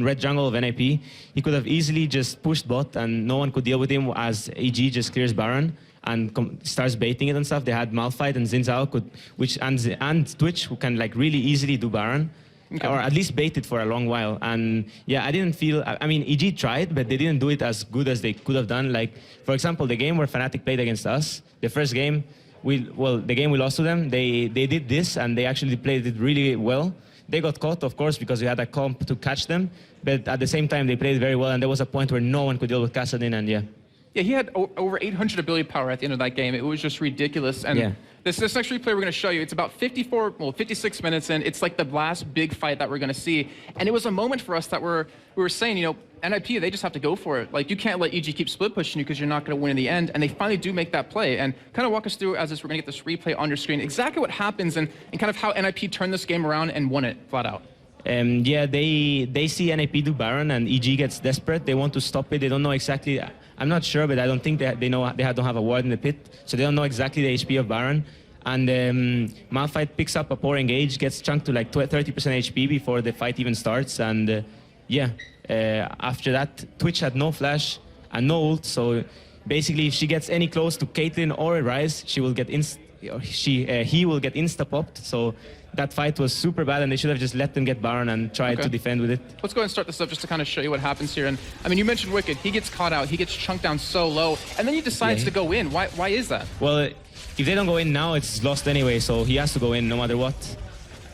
red jungle of NIP, he could have easily just pushed bot and no one could deal with him as EG just clears Baron and starts baiting it and stuff. They had Malphite and Xin Zhao, and Twitch, who can like really easily do Baron. Okay. Or at least bait it for a long while. And yeah, I didn't feel, I mean, EG tried, but they didn't do it as good as they could have done. Like, for example, the game where Fnatic played against us, the first game, the game we lost to them, they did this and they actually played it really well. They got caught, of course, because we had a comp to catch them, but at the same time, they played very well, and there was a point where no one could deal with Kassadin, and yeah. Yeah, he had over 800 ability power at the end of that game. It was just ridiculous. And yeah. This next replay we're going to show you, it's about 56 minutes in. It's like the last big fight that we're going to see. And it was a moment for us that we were saying, you know, NIP, they just have to go for it. Like, you can't let EG keep split pushing you because you're not going to win in the end. And they finally do make that play. And kind of walk us through, as we're going to get this replay on your screen, exactly what happens and kind of how NIP turned this game around and won it flat out. Yeah, they see NIP do Baron and EG gets desperate. They want to stop it. They don't know exactly. I'm not sure, but I don't think they know they don't have a ward in the pit, so they don't know exactly the HP of Baron. And Malphite picks up a poor engage, gets chunked to like 30% HP before the fight even starts. And yeah, after that, Twitch had no flash and no ult, so basically if she gets any close to Caitlyn or a Ryze, he will get insta-popped. So that fight was super bad, and they should have just let them get Baron and tried to defend with it. Let's go ahead and start this up just to kind of show you what happens here. And I mean, you mentioned Wicked. He gets caught out. He gets chunked down so low, and then he decides to go in. Why is that? Well, if they don't go in now, it's lost anyway, so he has to go in no matter what.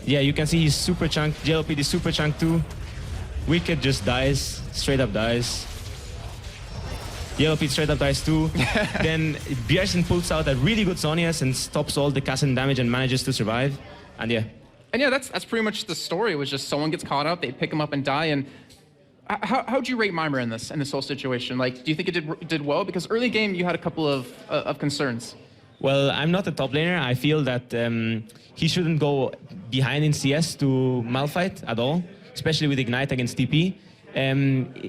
Yeah, you can see he's super chunked. JLP is super chunked too. Wicked just dies, straight up dies. JLP straight up dies too. Then Bjergsen pulls out a really good Zhonya's and stops all the Kassadin damage and manages to survive. And yeah, that's pretty much the story. It was just someone gets caught out, they pick him up and die. And how'd you rate Mimer in this whole situation? Like, do you think it did well? Because early game you had a couple of concerns. Well, I'm not a top laner. I feel that he shouldn't go behind in CS to Malphite at all, especially with Ignite against TP.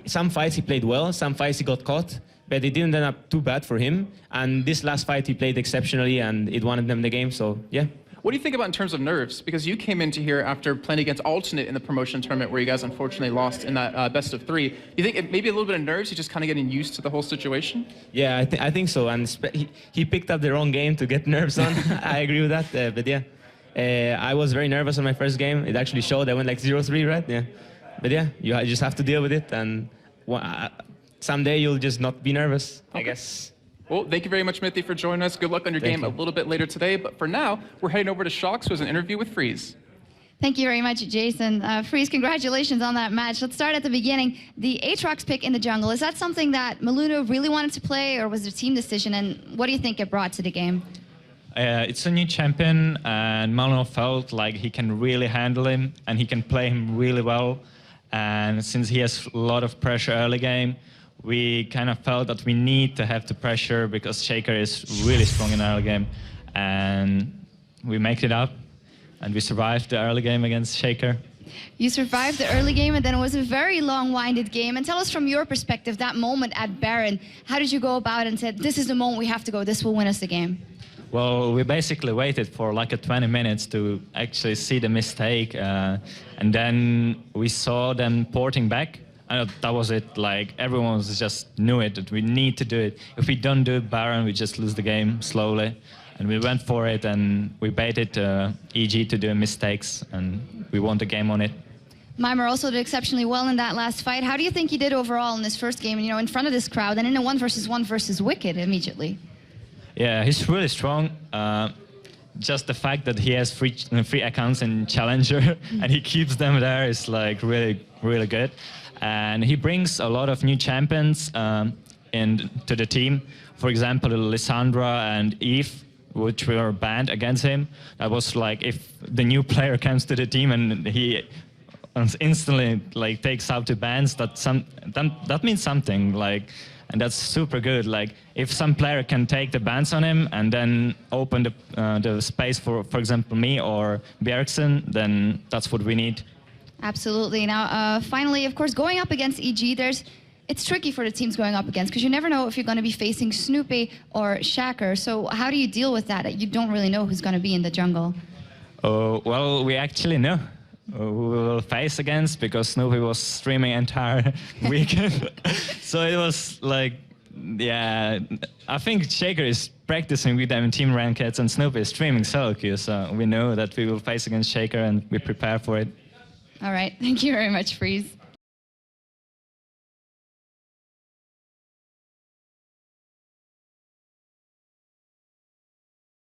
Some fights he played well, some fights he got caught, but it didn't end up too bad for him. And this last fight he played exceptionally, and it won them the game. So yeah. What do you think about in terms of nerves? Because you came into here after playing against Alternate in the promotion tournament where you guys unfortunately lost in that best of 3. You think maybe a little bit of nerves, you're just kind of getting used to the whole situation? Yeah, I think so. And he picked up the wrong game to get nerves on. I agree with that. But yeah, I was very nervous on my first game. It actually showed. I went like 0-3, right? Yeah. But yeah, you just have to deal with it. And someday you'll just not be nervous, I guess. Well, thank you very much, Mithy, for joining us. Good luck on your game a little bit later today. But for now, we're heading over to Shox, who has an interview with Freeze. Thank you very much, Jason. Freeze, congratulations on that match. Let's start at the beginning. The Aatrox pick in the jungle, is that something that Maluno really wanted to play, or was it a team decision? And what do you think it brought to the game? It's a new champion, and Maluno felt like he can really handle him, and he can play him really well. And since he has a lot of pressure early game, we kind of felt that we need to have the pressure because Shaker is really strong in the early game. And we make it up, and we survived the early game against Shaker. You survived the early game, and then it was a very long-winded game. And tell us from your perspective, that moment at Baron, how did you go about it and said, this is the moment we have to go, this will win us the game? Well, we basically waited for like 20 minutes to actually see the mistake. And then we saw them porting back. And that was it. Like, everyone just knew it, that we need to do it. If we don't do it, Baron, we just lose the game slowly. And we went for it, and we baited EG to do mistakes, and we won the game on it. Meimer also did exceptionally well in that last fight. How do you think he did overall in this first game, in front of this crowd, and in a 1v1 versus Wicked immediately? Yeah, he's really strong. Just the fact that he has free accounts in Challenger and he keeps them there is like really, really good. And he brings a lot of new champions into the team. For example, Lissandra and Eve, which were banned against him. That was like if the new player comes to the team and he instantly like takes out the bans, that means something. And that's super good. Like if some player can take the bans on him and then open the space for example, me or Bjergsen, then that's what we need. Absolutely. Now, finally, of course, going up against EG, it's tricky for the teams going up against because you never know if you're going to be facing Snoopy or Shaker. So how do you deal with that? You don't really know who's going to be in the jungle. Well, we actually know who we will face against because Snoopy was streaming entire weekend. So it was like, yeah, I think Shaker is practicing with them in team rankeds and Snoopy is streaming solo queue. So we know that we will face against Shaker and we prepare for it. All right. Thank you very much, Freeze.